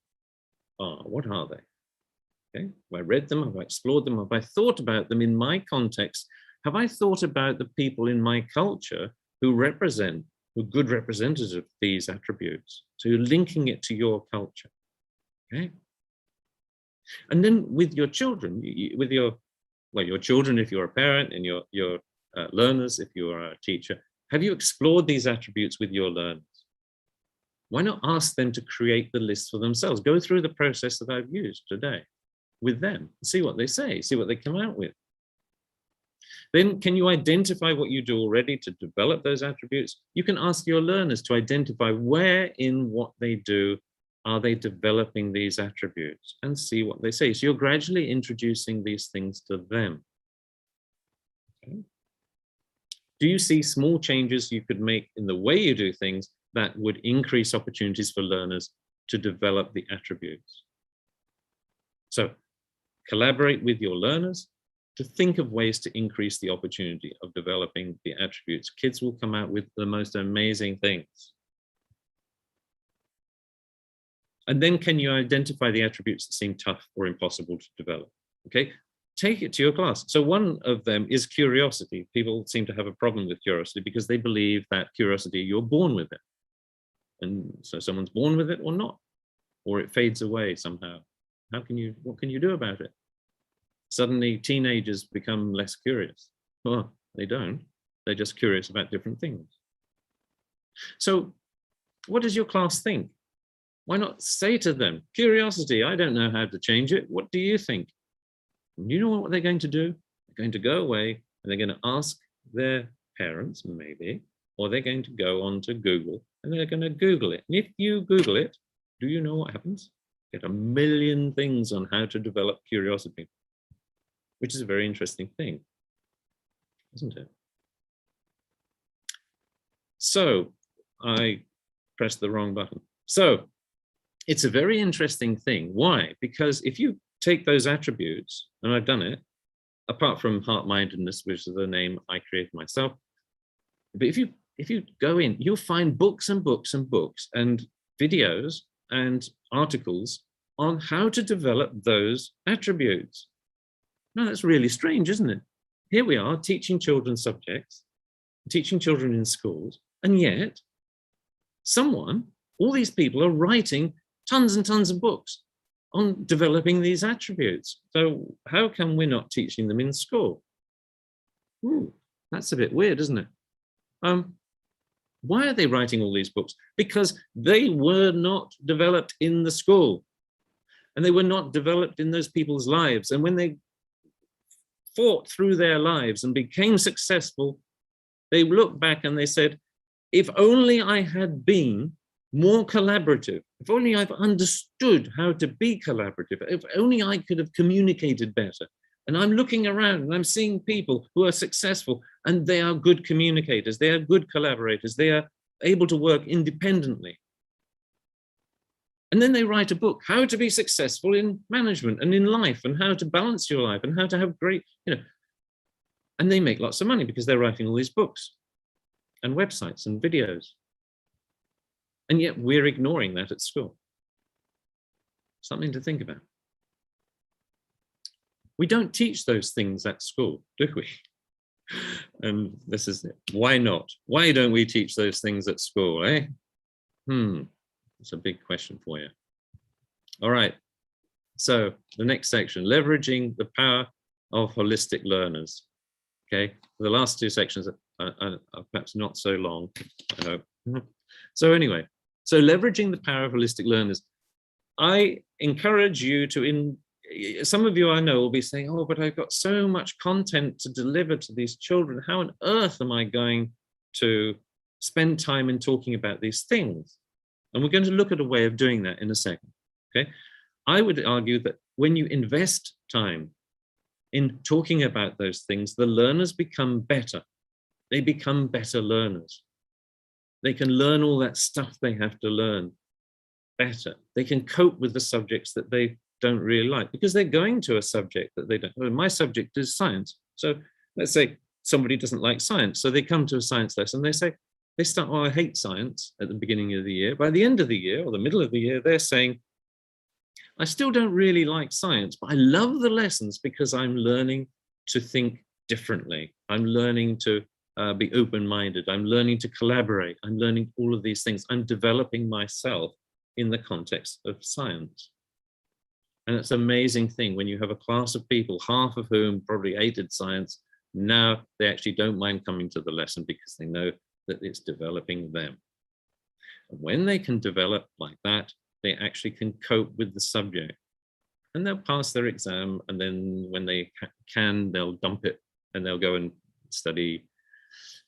are? What are they? Okay, have I read them? Have I explored them? Have I thought about them in my context? Have I thought about the people in my culture who are good representatives of these attributes? So you're linking it to your culture, okay? And then with your children, your children, if you're a parent, and your learners, if you're a teacher, have you explored these attributes with your learners? Why not ask them to create the list for themselves? Go through the process that I've used today with them, see what they say, see what they come out with. Then can you identify what you do already to develop those attributes? You can ask your learners to identify where in what they do are they developing these attributes, and see what they say. So you're gradually introducing these things to them. Okay. Do you see small changes you could make in the way you do things that would increase opportunities for learners to develop the attributes? So collaborate with your learners to think of ways to increase the opportunity of developing the attributes. Kids will come out with the most amazing things. And then can you identify the attributes that seem tough or impossible to develop? Okay, take it to your class. So one of them is curiosity. People seem to have a problem with curiosity because they believe that curiosity, you're born with it. And so someone's born with it or not, or it fades away somehow. What can you do about it? Suddenly teenagers become less curious. Well, they don't. They're just curious about different things. So what does your class think? Why not say to them, curiosity, I don't know how to change it. What do you think? And you know what they're going to do? They're going to go away and they're going to ask their parents, maybe, or they're going to go on to Google and they're going to Google it. And if you Google it, do you know what happens? Get a million things on how to develop curiosity, which is a very interesting thing, isn't it? So I pressed the wrong button. So it's a very interesting thing. Why? Because if you take those attributes, and I've done it, apart from heart-mindedness, which is the name I created myself, but if you go in, you'll find books and books and books and videos and articles on how to develop those attributes. Now that's really strange, isn't it? Here we are teaching children subjects, teaching children in schools, and yet all these people are writing tons and tons of books on developing these attributes. So how come we're not teaching them in school? That's a bit weird, isn't it? Why are they writing all these books? Because they were not developed in the school, and they were not developed in those people's lives. And when they fought through their lives and became successful, they look back and they said, if only I had been more collaborative. If only I've understood how to be collaborative, if only I could have communicated better. And I'm looking around and I'm seeing people who are successful and they are good communicators, they are good collaborators, they are able to work independently. And then they write a book, how to be successful in management and in life, and how to balance your life and how to have great, and they make lots of money because they're writing all these books and websites and videos. And yet we're ignoring that at school. Something to think about. We don't teach those things at school, do we? And this is it. Why not? Why don't we teach those things at school, eh? It's a big question for you. All right. So the next section, leveraging the power of holistic learners. Okay. The last two sections are perhaps not so long, I hope. So anyway, so leveraging the power of holistic learners. I encourage you to, some of you I know will be saying, oh, but I've got so much content to deliver to these children. How on earth am I going to spend time in talking about these things? And we're going to look at a way of doing that in a second, okay? I would argue that when you invest time in talking about those things, the learners become better. They become better learners. They can learn all that stuff they have to learn better. They can cope with the subjects that they don't really like because they're going to a subject that they don't. Well, my subject is science. So let's say somebody doesn't like science. So they come to a science lesson, they start, oh, I hate science at the beginning of the year. By the end of the year or the middle of the year, they're saying, I still don't really like science, but I love the lessons because I'm learning to think differently. I'm learning to be open-minded. I'm learning to collaborate. I'm learning all of these things. I'm developing myself in the context of science. And it's an amazing thing when you have a class of people, half of whom probably hated science, now they actually don't mind coming to the lesson because they know that it's developing them. And when they can develop like that, they actually can cope with the subject. And they'll pass their exam, and then when they can, they'll dump it and they'll go and study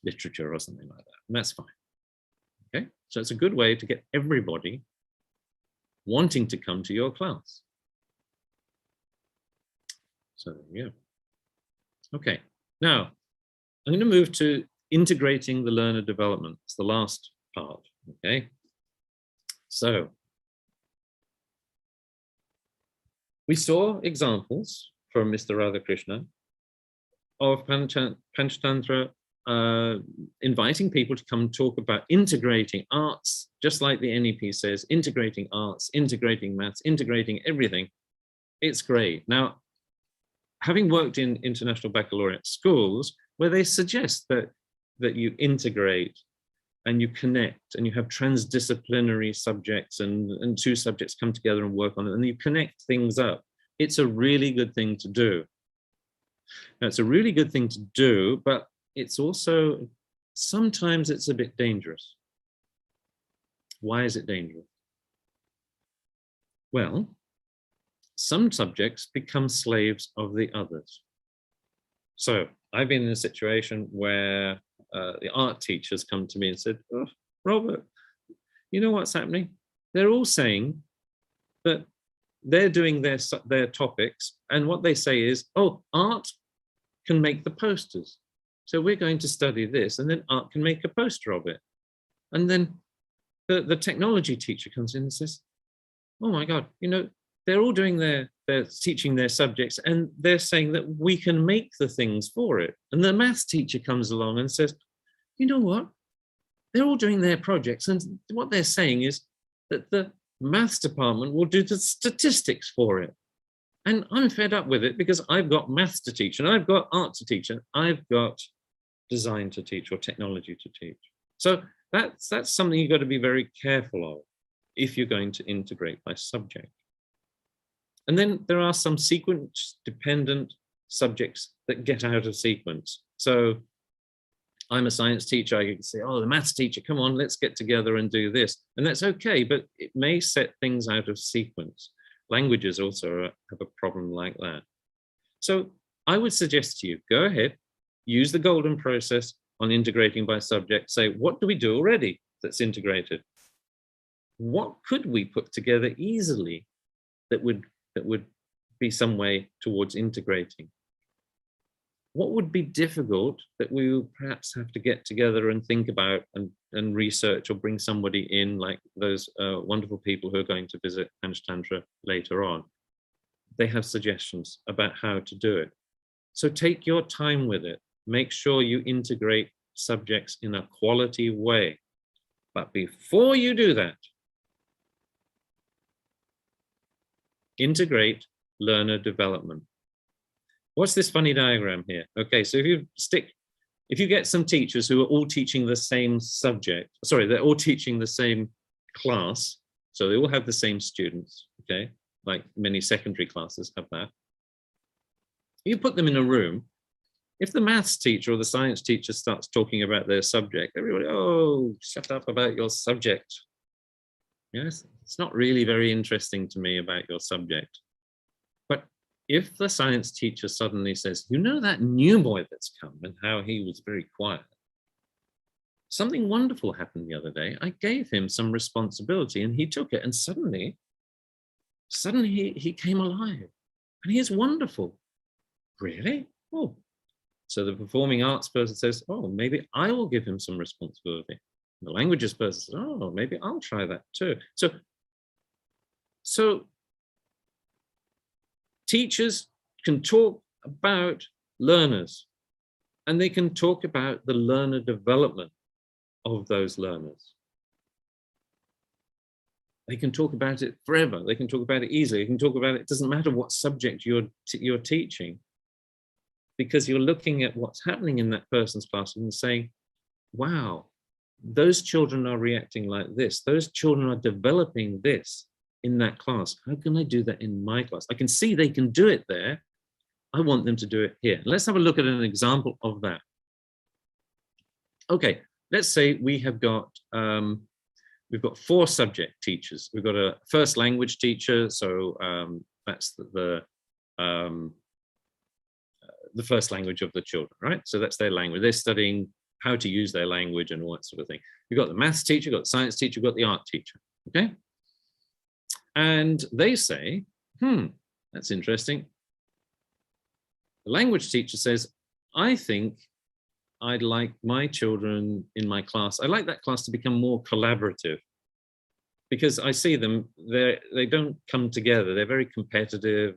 literature or something like that. And that's fine. Okay, so it's a good way to get everybody wanting to come to your class. So yeah. Okay, now I'm going to move to integrating the learner development. It's the last part, okay? So we saw examples from Mr. Radhakrishna of Panchatantra inviting people to come talk about integrating arts, just like the NEP says, integrating arts, integrating maths, integrating everything. It's great. Now, having worked in international baccalaureate schools where they suggest that you integrate and you connect and you have transdisciplinary subjects and two subjects come together and work on it and you connect things up, it's a really good thing to do. Now, it's a really good thing to do, but it's also, sometimes it's a bit dangerous. Why is it dangerous? Well, some subjects become slaves of the others. So I've been in a situation where the art teachers come to me and said, oh, Robert, you know what's happening? They're all saying that they're doing their topics, and what they say is, oh, art can make the posters. So we're going to study this, and then art can make a poster of it. And then the technology teacher comes in and says, oh my God, you know, they're all doing they're teaching their subjects, and they're saying that we can make the things for it. And the maths teacher comes along and says, you know what? They're all doing their projects, and what they're saying is that the maths department will do the statistics for it. And I'm fed up with it because I've got maths to teach, and I've got art to teach, and I've got design to teach or technology to teach. So that's something you've got to be very careful of if you're going to integrate by subject. And then there are some sequence-dependent subjects that get out of sequence. So I'm a science teacher, I can say, oh, the maths teacher, come on, let's get together and do this. And that's okay, but it may set things out of sequence. Languages also have a problem like that. So I would suggest to you, go ahead, use the golden process on integrating by subject, say, what do we do already that's integrated? what could we put together easily that would be some way towards integrating? What would be difficult that we will perhaps have to get together and think about and research, or bring somebody in, like those wonderful people who are going to visit Panchtantra later on. They have suggestions about how to do it. So take your time with it. Make sure you integrate subjects in a quality way. But before you do that, integrate learner development. What's this funny diagram here? Okay, so if you get some teachers who are all teaching the same subject, sorry, they're all teaching the same class, so they all have the same students, okay, like many secondary classes have that. You put them in a room, if the maths teacher or the science teacher starts talking about their subject, everybody, oh, shut up about your subject. Yes, it's not really very interesting to me about your subject. But if the science teacher suddenly says, you know that new boy that's come and how he was very quiet, something wonderful happened the other day. I gave him some responsibility and he took it, and suddenly he came alive and he is wonderful. Really? Oh. So the performing arts person says, oh, maybe I will give him some responsibility. The languages person says, oh, maybe I'll try that too. So teachers can talk about learners, and they can talk about the learner development of those learners. They can talk about it forever. They can talk about it easily. They can talk about it. It doesn't matter what subject you're teaching, because you're looking at what's happening in that person's classroom and saying, wow, those children are reacting like this. Those children are developing this in that class. How can I do that in my class? I can see they can do it there. I want them to do it here. Let's have a look at an example of that. Okay, let's say we have got, we've got 4 subject teachers. We've got a first language teacher, so that's the first language of the children, right? So that's their language. They're studying how to use their language and all that sort of thing. We've got the maths teacher, we've got the science teacher, we've got the art teacher, okay? And they say, that's interesting. The language teacher says, I think I'd like my children in my class, I'd like that class to become more collaborative, because I see them, they don't come together. They're very competitive,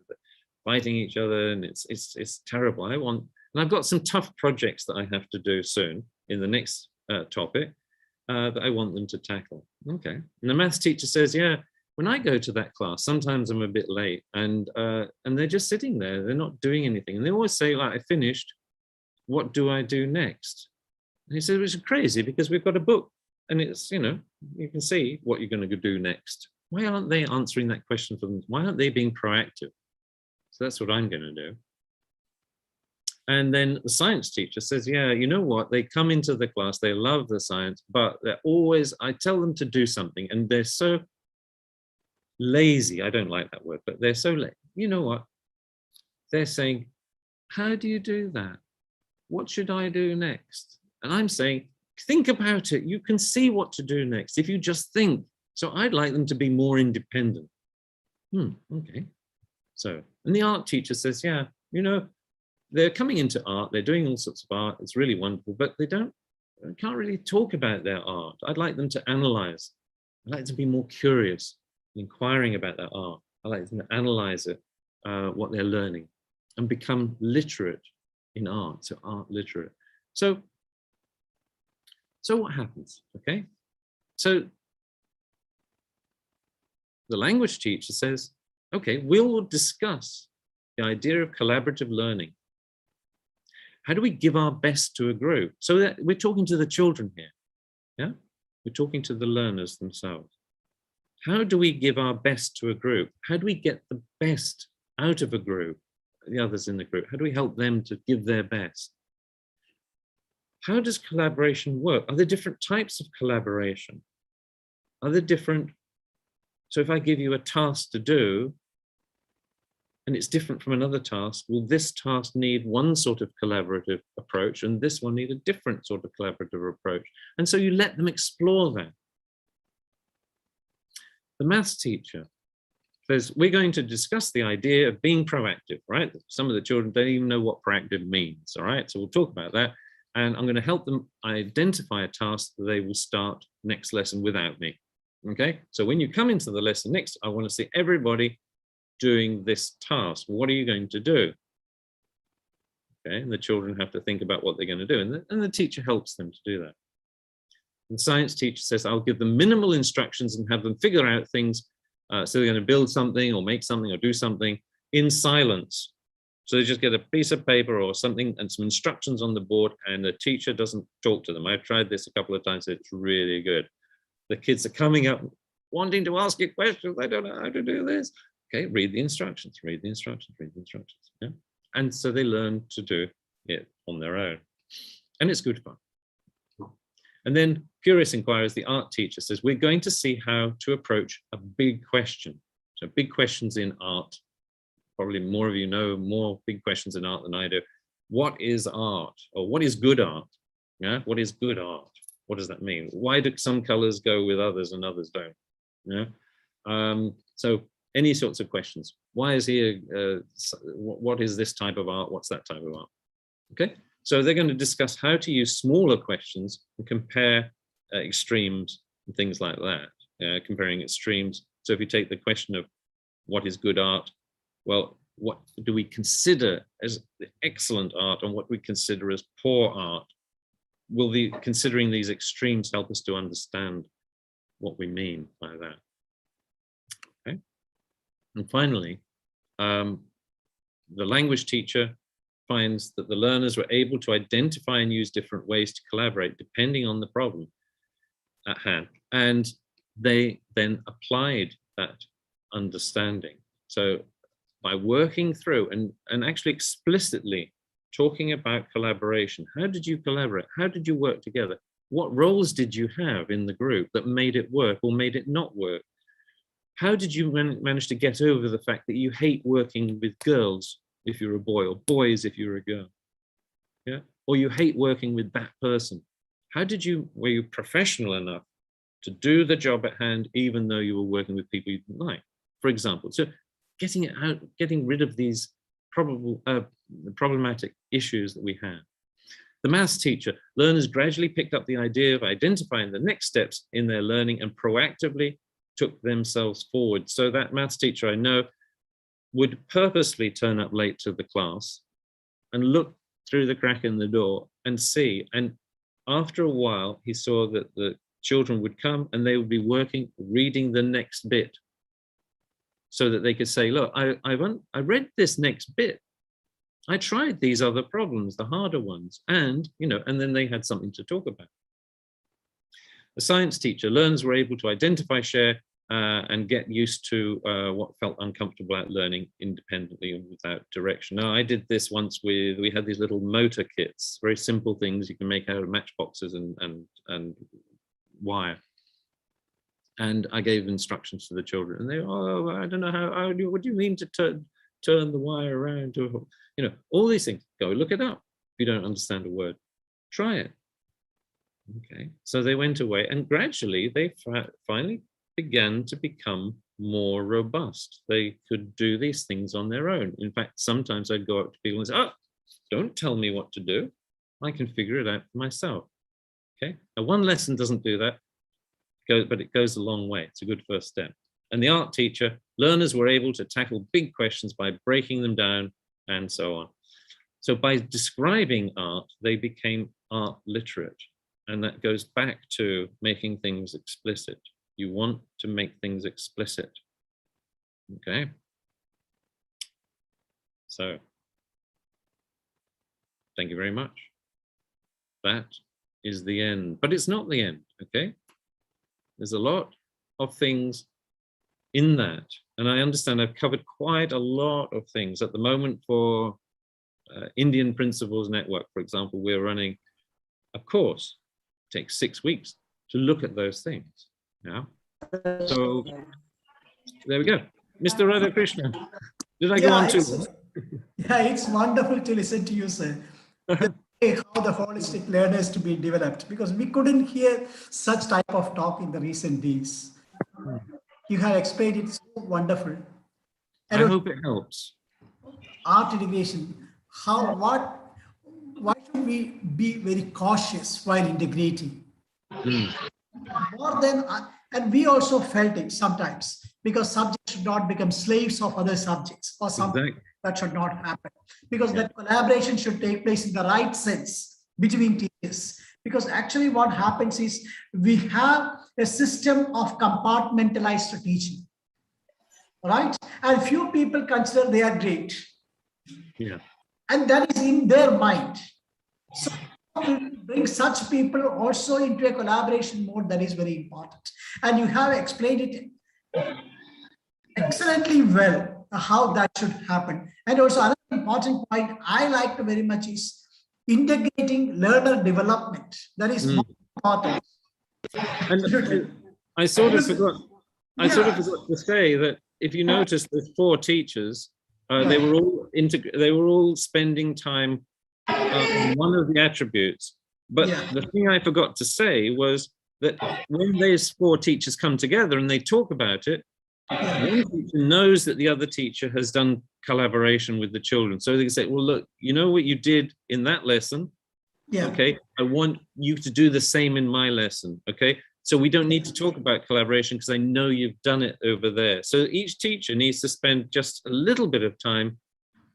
fighting each other, and it's terrible. And I've got some tough projects that I have to do soon in the next topic that I want them to tackle. Okay. And the maths teacher says, yeah, when I go to that class, sometimes I'm a bit late, and they're just sitting there. They're not doing anything. And they always say, like, I finished. What do I do next? And he said, which is crazy, because we've got a book and it's, you know, you can see what you're going to do next. Why aren't they answering that question for them? Why aren't they being proactive? So that's what I'm going to do. And then the science teacher says, yeah, you know what? They come into the class, they love the science, but they're always, I tell them to do something and they're so lazy. I don't like that word, but they're so lazy. You know what? They're saying, how do you do that? What should I do next? And I'm saying, think about it. You can see what to do next if you just think. So I'd like them to be more independent. Okay. So, and the art teacher says, yeah, you know, they're coming into art, they're doing all sorts of art, it's really wonderful, but they can't really talk about their art. I'd like them to analyze. I'd like them to be more curious, inquiring about their art. I'd like them to analyze it, what they're learning, and become literate in art, so art literate. So what happens, okay? So the language teacher says, okay, we'll discuss the idea of collaborative learning. How do we give our best to a group? So that we're talking to the children here, yeah? We're talking to the learners themselves. How do we give our best to a group? How do we get the best out of a group, the others in the group? How do we help them to give their best? How does collaboration work? Are there different types of collaboration? Are there different, so if I give you a task to do, and it's different from another task, will this task need one sort of collaborative approach and this one need a different sort of collaborative approach? And so you let them explore that. The maths teacher says, we're going to discuss the idea of being proactive, right? Some of the children don't even know what proactive means, all right? So we'll talk about that. And I'm going to help them identify a task that they will start next lesson without me, okay? So when you come into the lesson next, I want to see everybody doing this task. What are you going to do? Okay, and the children have to think about what they're going to do, and the teacher helps them to do that. And the science teacher says, I'll give them minimal instructions and have them figure out things. So they're going to build something or make something or do something in silence. So they just get a piece of paper or something and some instructions on the board, and the teacher doesn't talk to them. I've tried this a couple of times. It's really good. The kids are coming up wanting to ask you questions. They don't know how to do this. Okay, read the instructions, read the instructions, read the instructions. Yeah. And so they learn to do it on their own. And it's good fun. And then Curious Inquirers, the art teacher, says, we're going to see how to approach a big question. So big questions in art. Probably more of you know more big questions in art than I do. What is art? Or what is good art? Yeah, what is good art? What does that mean? Why do some colors go with others and others don't? Yeah. So any sorts of questions. Why is here, what is this type of art? What's that type of art? Okay, so they're going to discuss how to use smaller questions and compare extremes and things like that, comparing extremes. So if you take the question of what is good art, well, what do we consider as excellent art and what we consider as poor art? Will considering these extremes help us to understand what we mean by that? Okay. And finally, the language teacher finds that the learners were able to identify and use different ways to collaborate depending on the problem at hand. And they then applied that understanding. So by working through and actually explicitly talking about collaboration, how did you collaborate? How did you work together? What roles did you have in the group that made it work or made it not work? How did you manage to get over the fact that you hate working with girls if you're a boy, or boys if you're a girl? Yeah, or you hate working with that person. How did you, were you professional enough to do the job at hand, even though you were working with people you didn't like, for example? So getting it out, getting rid of these problematic issues that we have. The maths teacher, learners gradually picked up the idea of identifying the next steps in their learning and proactively took themselves forward. So that maths teacher I know would purposely turn up late to the class and look through the crack in the door and see. And after a while, he saw that the children would come and they would be working, reading the next bit so that they could say, look, I read this next bit. I tried these other problems, the harder ones, and, and then they had something to talk about. The science teacher, learners were able to identify, share, and get used to what felt uncomfortable at learning independently and without direction. Now, I did this once we had these little motor kits, very simple things you can make out of matchboxes and wire. And I gave instructions to the children, and they, oh, I don't know how what do you mean to turn the wire around to, all these things. Go look it up. If you don't understand a word, try it. Okay, so they went away, and gradually they finally began to become more robust. They could do these things on their own. In fact, sometimes I'd go up to people and say, oh, don't tell me what to do. I can figure it out for myself. Okay, now one lesson doesn't do that, but it goes a long way. It's a good first step. And the art teacher, learners were able to tackle big questions by breaking them down and so on. So by describing art, they became art literate. And that goes back to making things explicit. You want to make things explicit. Okay. So, thank you very much. That is the end, but it's not the end, okay? There's a lot of things in that. And I understand I've covered quite a lot of things. At the moment for Indian Principles Network, for example, we're running a course. It takes 6 weeks to look at those things. Yeah. So there we go. Mr. Radhakrishnan, did I go on too long? Yeah, it's wonderful to listen to you, sir. How the holistic learners to be developed, because we couldn't hear such type of talk in the recent days. You have explained it so wonderful. And I hope it helps. art integration, why should we be very cautious while integrating? More than, and we also felt it sometimes, because subjects should not become slaves of other subjects, or something Exactly. that should not happen, because that collaboration should take place in the right sense between teachers. Because actually what happens is we have a system of compartmentalized teaching, right? And few people consider they are great. Yeah. And that is in their mind. So to bring such people also into a collaboration mode, that is very important. And you have explained it excellently well, how that should happen. And also another important point I like very much is integrating learner development. That is more important. And I sort of forgot to say that if you notice the 4 teachers, they were all spending time on one of the attributes. But the thing I forgot to say was that when those 4 teachers come together and they talk about it, one teacher knows that the other teacher has done collaboration with the children. So they can say, well, look, you know what you did in that lesson? Okay, I want you to do the same in my lesson. Okay, so we don't need to talk about collaboration because I know you've done it over there. So each teacher needs to spend just a little bit of time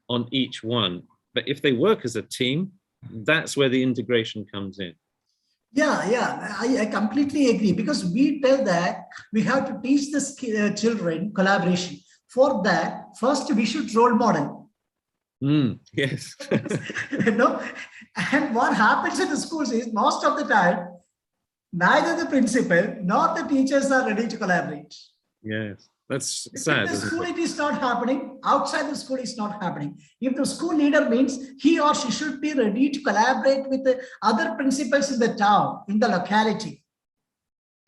on each one. But if they work as a team, that's where the integration comes in. Yeah, I completely agree, because we tell that we have to teach the children collaboration. For that, first we should role model. Yes. You know, and what happens in the schools is most of the time, neither the principal nor the teachers are ready to collaborate. Yes, that's sad. In the school, it is not happening. Outside the school, it's not happening. If the school leader means he or she should be ready to collaborate with the other principals in the town, in the locality,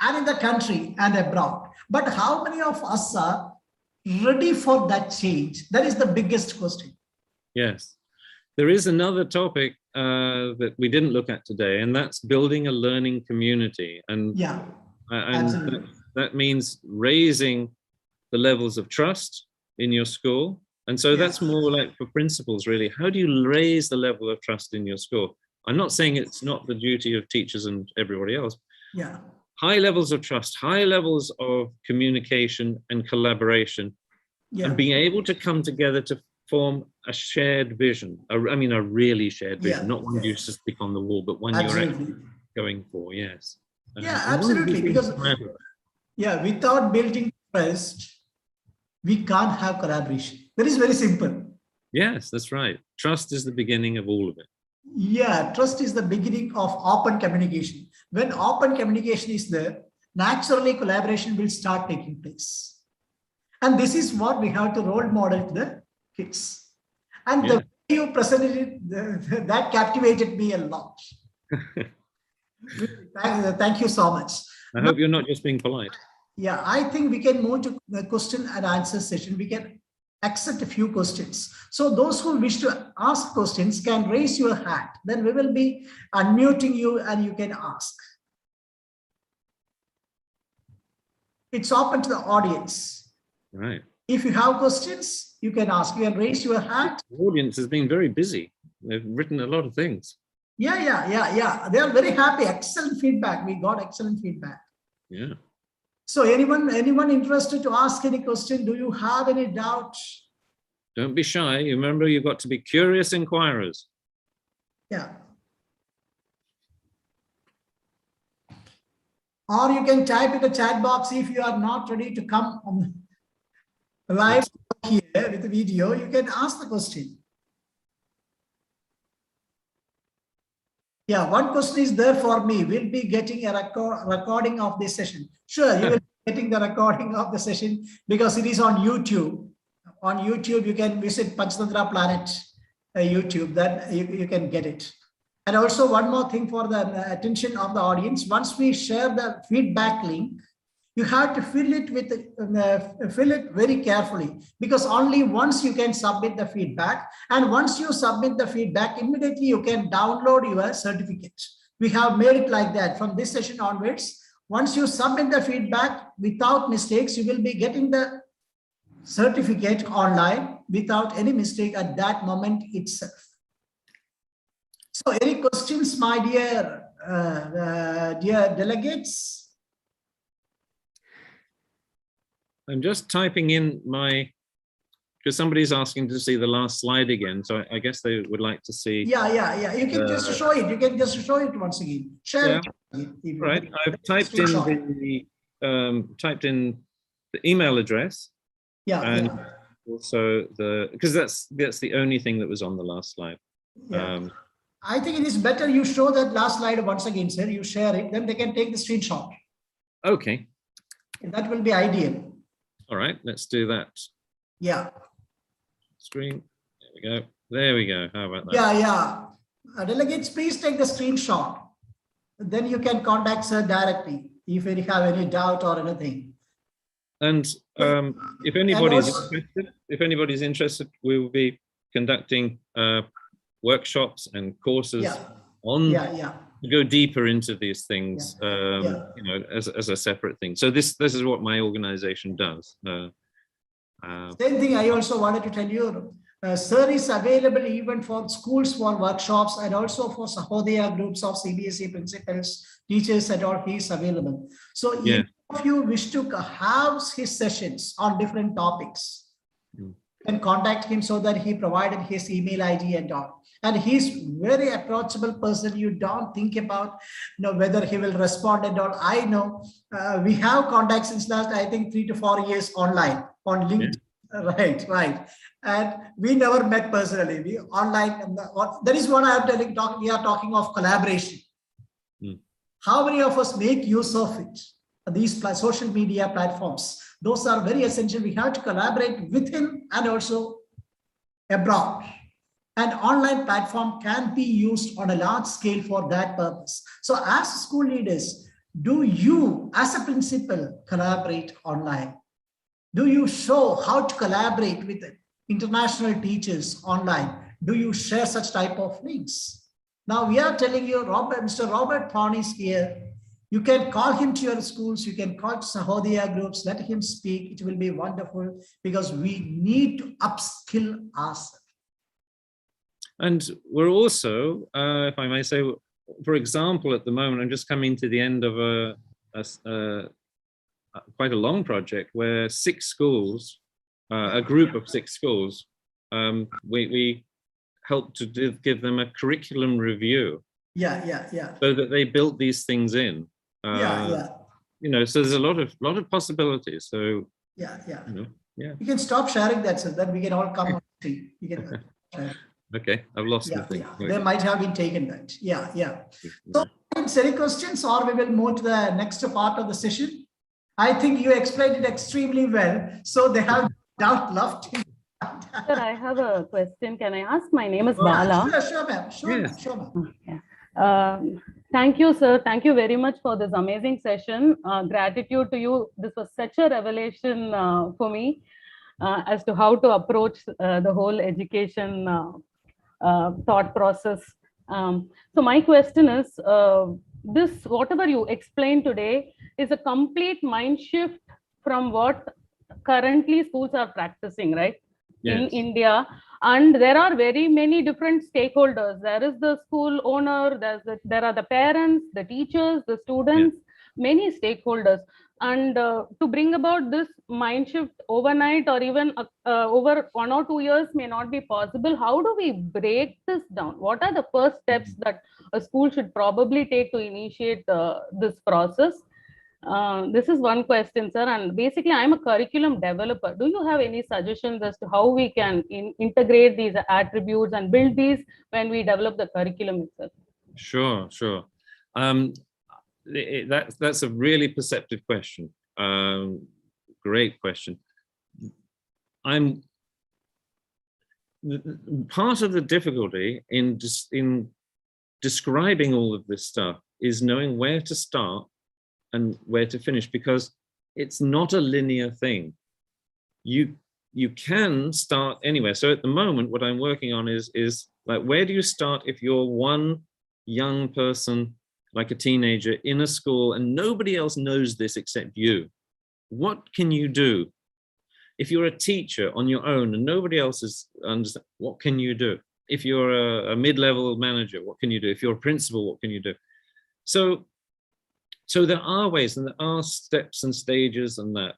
and in the country and abroad. But how many of us are ready for that change? That is the biggest question. Yes. There is another topic that we didn't look at today, and that's building a learning community. And that means raising the levels of trust in your school. And so that's more like for principals, really. How do you raise the level of trust in your school? I'm not saying it's not the duty of teachers and everybody else. Yeah. High levels of trust, high levels of communication and collaboration, and being able to come together to form a shared vision. I mean, a really shared vision, not one you just stick on the wall, but one you're actually going for. Yes. Absolutely. Because without building trust, we can't have collaboration. That is very simple. Yes, that's right. Trust is the beginning of all of it. Yeah, trust is the beginning of open communication. When open communication is there, naturally collaboration will start taking place. And this is what we have to role model to the kids. And the way you presented it, that captivated me a lot. Thank you so much. I hope you're not just being polite. Yeah, I think we can move to the question and answer session. We can accept a few questions. So those who wish to ask questions can raise your hand. Then we will be unmuting you and you can ask. It's open to the audience. Right. If you have questions, you can ask. You can raise your hand. The audience has been very busy. They've written a lot of things. Yeah. They are very happy. Excellent feedback. We got excellent feedback. Yeah. So anyone interested to ask any question? Do you have any doubts? Don't be shy. Remember, you've got to be curious inquirers. Yeah. Or you can type in the chat box if you are not ready to come on live here with the video. You can ask the question. Yeah, one question is there for me. We'll be getting a recording of this session. Sure, you will be getting the recording of the session because it is on YouTube. On YouTube, you can visit Panchatantra Planet YouTube, that you can get it. And also one more thing for the attention of the audience. Once we share the feedback link, you have to fill it very carefully, because only once you can submit the feedback, and once you submit the feedback, immediately you can download your certificate. We have made it like that. From this session onwards, Once you submit the feedback without mistakes, you will be getting the certificate online without any mistake at that moment itself. So any questions, my dear delegates? I'm just typing in my, because somebody's asking to see the last slide again. So I guess they would like to see. Yeah. You can just show it. You can just show it once again. Share it. Right. I've typed in the email address. And also because that's the only thing that was on the last slide. I think it is better you show that last slide once again, sir. You share it, then they can take the screenshot. Okay. That will be ideal. All right, let's do that. Yeah. Screen. There we go. How about that? Yeah. Delegates, please take the screenshot. Then you can contact sir directly if you have any doubt or anything. And if anybody's interested, we will be conducting workshops and courses on to go deeper into these things, you know, as a separate thing. So this is what my organization does. Same thing I also wanted to tell you. Sir is available even for schools for workshops and also for Sahodaya groups of CBSE principals, teachers and all. He is available. So if you wish to have his sessions on different topics, you can contact him so that he provided his email ID and all. And he's very approachable person. You don't think about whether he will respond and all. I know we have contacts since last, I think, 3 to 4 years online on LinkedIn. Right. And we never met personally. We online. That is what I am telling. We are talking of collaboration. How many of us make use of it? These social media platforms. Those are very essential. We have to collaborate within and also abroad. An online platform can be used on a large scale for that purpose. So as school leaders, do you as a principal collaborate online? Do you show how to collaborate with international teachers online? Do you share such type of links? Now we are telling you, Mr. Robert Thorne is here. You can call him to your schools. You can call to Sahodaya groups. Let him speak. It will be wonderful because we need to upskill ourselves. And we're also, if I may say, for example, at the moment, I'm just coming to the end of quite a long project where 6 schools, a group of 6 schools, we helped to give them a curriculum review. So that they built these things in. You know, so there's a lot of possibilities. So you can stop sharing that so that we can all come on stream. Okay, I've lost the thing. They might have been taken that. So any questions, or we will move to the next part of the session? I think you explained it extremely well, so they have doubt left. Sir, I have a question. Can I ask? My name is Bala. Sure, ma'am. Sure, ma'am. Thank you, sir. Thank you very much for this amazing session. Gratitude to you. This was such a revelation for me as to how to approach the whole education thought process. So my question is, this, whatever you explained today, is a complete mind shift from what currently schools are practicing, right? In India. And there are very many different stakeholders. There is the school owner, there are the parents, the teachers, the students, many stakeholders. And to bring about this mind shift overnight or even over 1 or 2 years may not be possible. How do we break this down? What are the first steps that a school should probably take to initiate this process? This is one question, sir. And basically, I'm a curriculum developer. Do you have any suggestions as to how we can integrate these attributes and build these when we develop the curriculum itself? Sure. That's a really perceptive question. Great question. Part of the difficulty in describing all of this stuff is knowing where to start and where to finish, because it's not a linear thing. You can start anywhere. So at the moment, what I'm working on is like, where do you start if you're one young person like a teenager in a school and nobody else knows this except you, what can you do? If you're a teacher on your own and nobody else is understand, what can you do? If you're a mid-level manager, what can you do? If you're a principal, what can you do? So there are ways and there are steps and stages and that.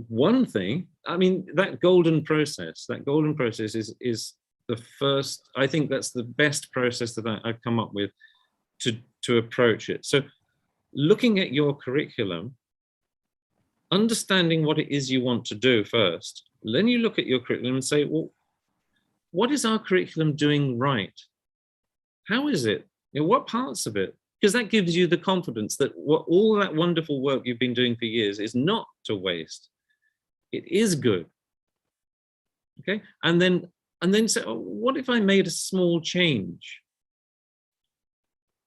One thing, I mean, that golden process is the first, I think that's the best process that I've come up with to approach it. So looking at your curriculum, understanding what it is you want to do first, then you look at your curriculum and say, well, what is our curriculum doing right? How is it? You know, what parts of it? Because that gives you the confidence that all that wonderful work you've been doing for years is not to waste. It is good. Okay, and then say, oh, what if I made a small change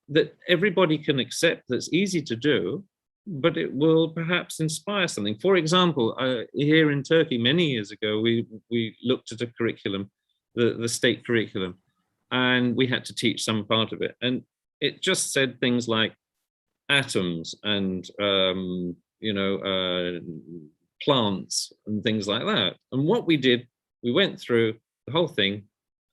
that everybody can accept, that's easy to do, but it will perhaps inspire something. For example, here in Turkey many years ago, we looked at a curriculum, the state curriculum, and we had to teach some part of it, and it just said things like atoms and plants and things like that. And what we did, we went through the whole thing,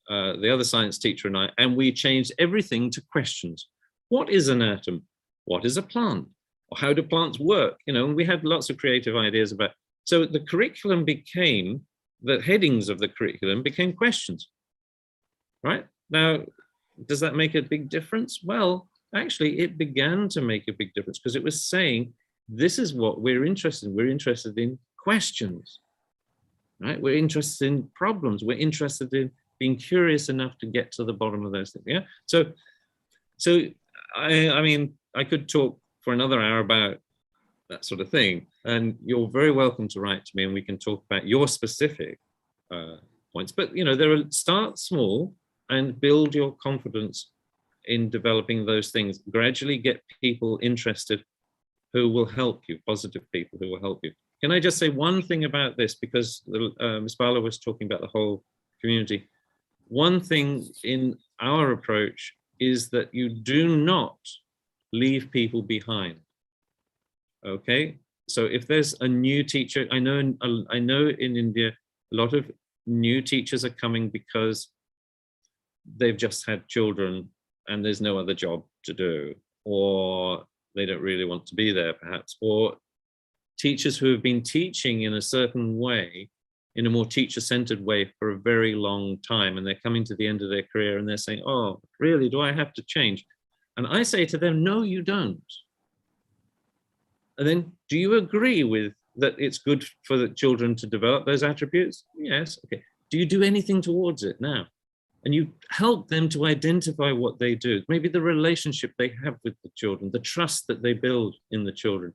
the other science teacher and I, and we changed everything to questions. What is an atom? What is a plant? Or how do plants work? You know, and we had lots of creative ideas about. So the curriculum became, the headings of the curriculum became questions, right? Now, does that make a big difference? Well, actually, it began to make a big difference because it was saying, this is what we're interested in. We're interested in questions, right? We're interested in problems. We're interested in being curious enough to get to the bottom of those things. Yeah. So I mean, I could talk for another hour about that sort of thing, and you're very welcome to write to me, and we can talk about your specific points. But you know, start small and build your confidence in developing those things. Gradually get people interested who will help you, positive people who will help you. Can I just say one thing about this, because Ms. Bala was talking about the whole community. One thing in our approach is that you do not leave people behind, okay? So if there's a new teacher, I know in India, a lot of new teachers are coming because they've just had children and there's no other job to do, or they don't really want to be there perhaps, or teachers who have been teaching in a certain way, in a more teacher-centered way for a very long time, and they're coming to the end of their career and they're saying, oh, really, do I have to change? And I say to them, no, you don't. And then, do you agree with that it's good for the children to develop those attributes? Yes, okay. Do you do anything towards it now? And you help them to identify what they do, maybe the relationship they have with the children, the trust that they build in the children.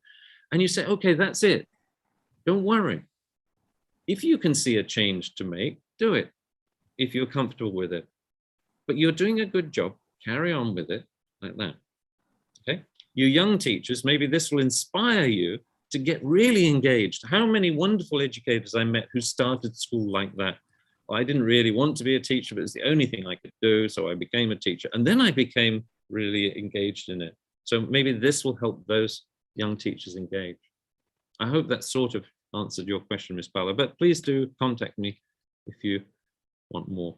And you say, okay, that's it. Don't worry. If you can see a change to make, do it, if you're comfortable with it. But you're doing a good job, carry on with it like that, okay? You young teachers, maybe this will inspire you to get really engaged. How many wonderful educators I met who started school like that. I didn't really want to be a teacher, but it's the only thing I could do, so I became a teacher. And then I became really engaged in it. So maybe this will help those young teachers engage. I hope that sort of answered your question, Ms. Bala, but please do contact me if you want more.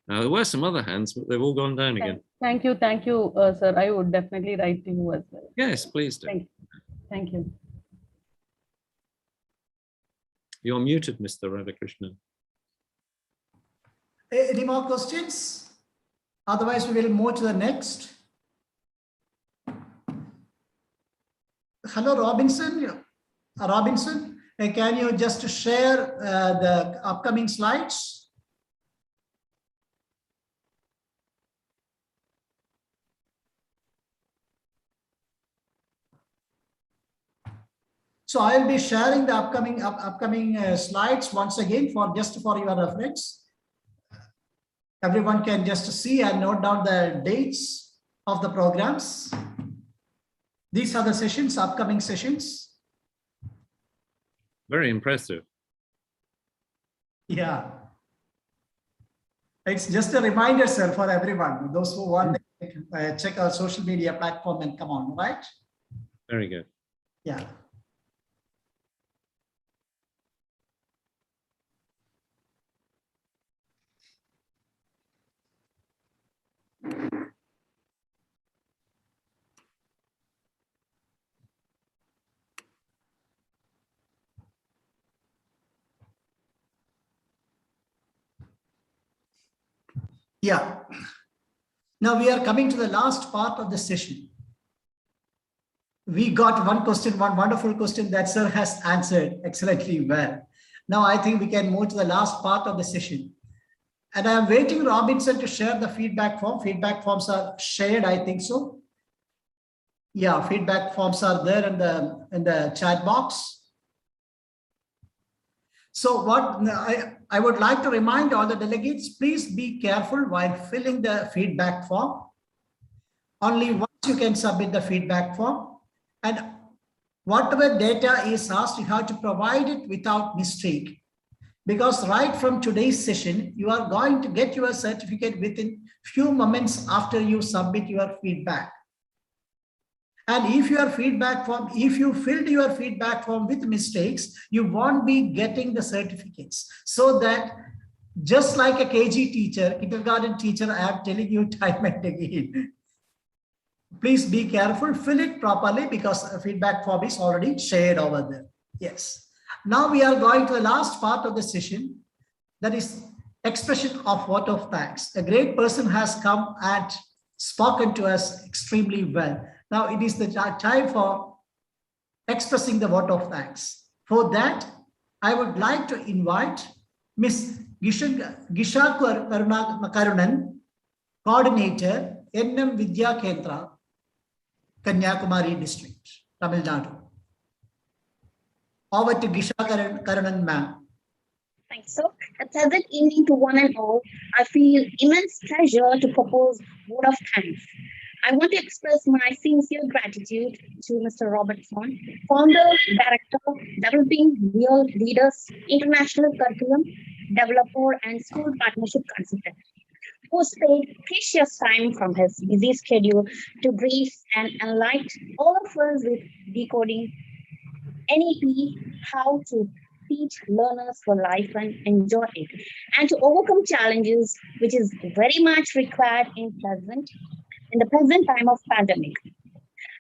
Now, there were some other hands, but they've all gone down again. Thank you, sir. I would definitely write to you as well. Yes, please do. Thank you. Thank you. You're muted, Mr. Radhakrishnan. Any more questions? Otherwise, we will move to the next. Hello, Robinson. Robinson, can you just share the upcoming slides? So I will be sharing the upcoming slides once again just for your reference. Everyone can just see and note down the dates of the programs. These are the sessions, upcoming sessions. Very impressive. Yeah. It's just a reminder, sir, for everyone. Those who want to check our social media platform and come on, right? Very good. Yeah. Yeah. Now we are coming to the last part of the session. We got one question, one wonderful question that sir has answered excellently well. Now I think we can move to the last part of the session. And I am waiting Robinson to share the feedback form. Feedback forms are shared, I think so. Yeah, feedback forms are there in the chat box. So what I would like to remind all the delegates, please be careful while filling the feedback form. Only once you can submit the feedback form, and whatever data is asked, you have to provide it without mistake. Because right from today's session, you are going to get your certificate within few moments after you submit your feedback. And if your feedback form, if you filled your feedback form with mistakes, you won't be getting the certificates. So that just like a KG teacher, kindergarten teacher, I am telling you time and again, please be careful, fill it properly because a feedback form is already shared over there. Yes. Now we are going to the last part of the session, that is expression of vote of thanks. A great person has come and spoken to us extremely well. Now it is the time for expressing the vote of thanks. For that, I would like to invite Ms. Gisha Karunan, Coordinator, NM Vidya Kendra, Kanyakumari District, Tamil Nadu. Over to Gisha Karunan, ma'am. Thanks, sir. A pleasant evening to one and all. I feel immense pleasure to propose vote of thanks. I want to express my sincere gratitude to Mr. Robert Thorne, founder, director, developing real leaders, international curriculum, developer, and school partnership consultant, who spared precious time from his busy schedule to brief and enlighten all of us with decoding NEP, how to teach learners for life and enjoy it, and to overcome challenges, which is very much required in the present time of pandemic.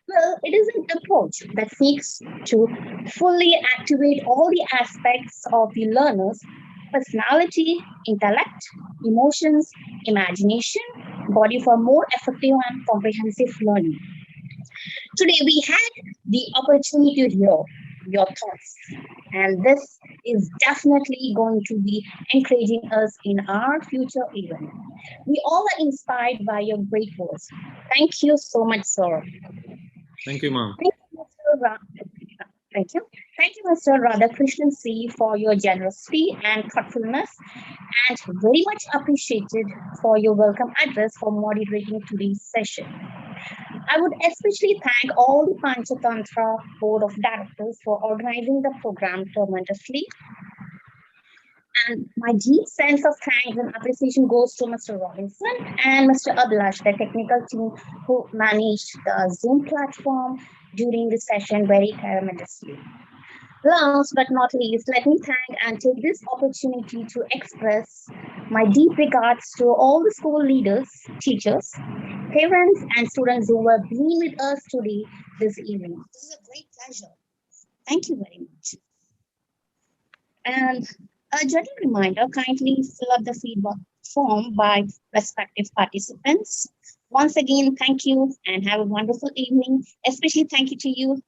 Well, it is an approach that seeks to fully activate all the aspects of the learner's personality, intellect, emotions, imagination, body for more effective and comprehensive learning. Today, we had the opportunity to hear your thoughts, and this is definitely going to be encouraging us in our future event. We all are inspired by your great words. Thank you so much, sir. Thank you, ma'am. Thank you. Thank you, Mr. Radhakrishnan C, for your generosity and thoughtfulness, and very much appreciated for your welcome address for moderating today's session. I would especially thank all the Panchatantra Board of Directors for organizing the program tremendously. And my deep sense of thanks and appreciation goes to Mr. Robinson and Mr. Abhilash, the technical team who managed the Zoom platform during the session very tremendously. Last but not least, let me thank and take this opportunity to express my deep regards to all the school leaders, teachers, parents, and students who have been with us today this evening. This is a great pleasure. Thank you very much. And a gentle reminder, kindly fill up the feedback form by respective participants. Once again, thank you and have a wonderful evening. Especially thank you to you,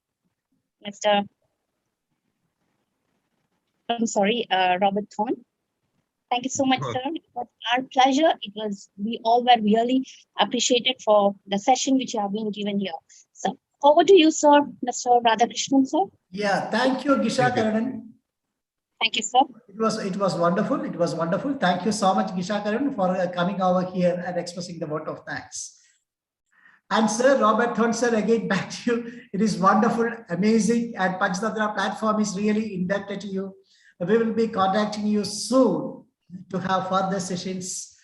Robert Thorne. Thank you so much, sir. It was our pleasure. We all were really appreciated for the session which you have been given here. So over to you, sir, Mr. Radhakrishnan, sir. Yeah, thank you, Gisha Karunan. Thank you, sir. It was wonderful. It was wonderful. Thank you so much, Gisha Karunan, for coming over here and expressing the vote of thanks. And sir, Robert Thorne, sir, again back to you. It is wonderful, amazing, and Panchatantra platform is really indebted to you. We will be contacting you soon to have further sessions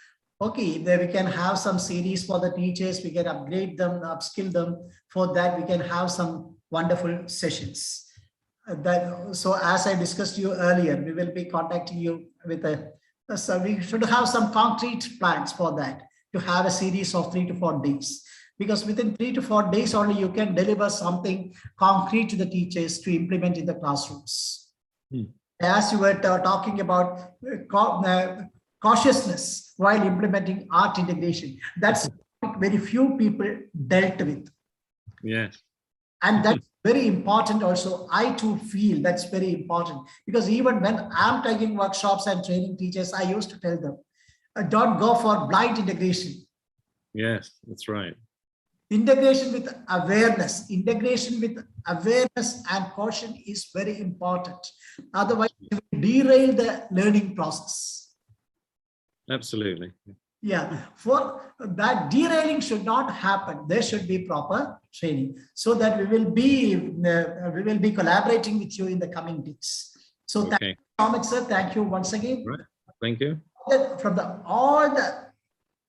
Okay, then we can have some series for the teachers. We can upgrade them, upskill them. For that, we can have some wonderful sessions. So as I discussed you earlier, we will be contacting you with so we should have some concrete plans for that, to have a series of 3 to 4 days. Because within 3 to 4 days only, you can deliver something concrete to the teachers to implement in the classrooms. As you were talking about cautiousness while implementing art integration, that's very few people dealt with. Yes. And that's very important also. I too feel that's very important, because even when I'm taking workshops and training teachers, I used to tell them, don't go for blind integration. Yes, that's right. Integration with awareness and caution is very important. Otherwise, it will derail the learning process. Absolutely. Yeah, for that, derailing should not happen. There should be proper training, so that we will be collaborating with you in the coming days. So thank you so much, sir. Thank you once again. Right. Thank you. From all the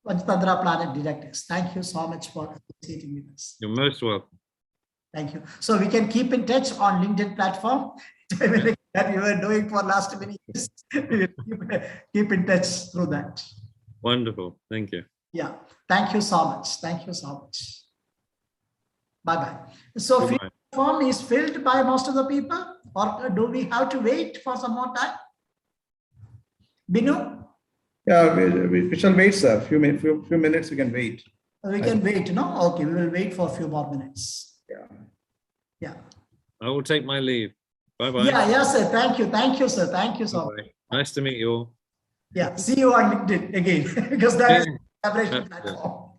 Panchtantra Planet directors, thank you so much for associating with us. You're most welcome. Thank you. So we can keep in touch on LinkedIn platform that we were doing for last many years. We will keep in touch through that. Wonderful. Thank you. Yeah. Thank you so much. Thank you so much. Bye-bye. So field form is filled by most of the people, or do we have to wait for some more time? Binu? Yeah, we shall wait, sir. Few minutes we can wait. We can wait, no? Okay, we will wait for a few more minutes. Yeah. Yeah. I will take my leave. Bye-bye. Yeah, yes, sir. Thank you. Thank you, sir. Thank you so much. Nice to meet you all. Yeah, see you on LinkedIn again, because that is a collaboration platform.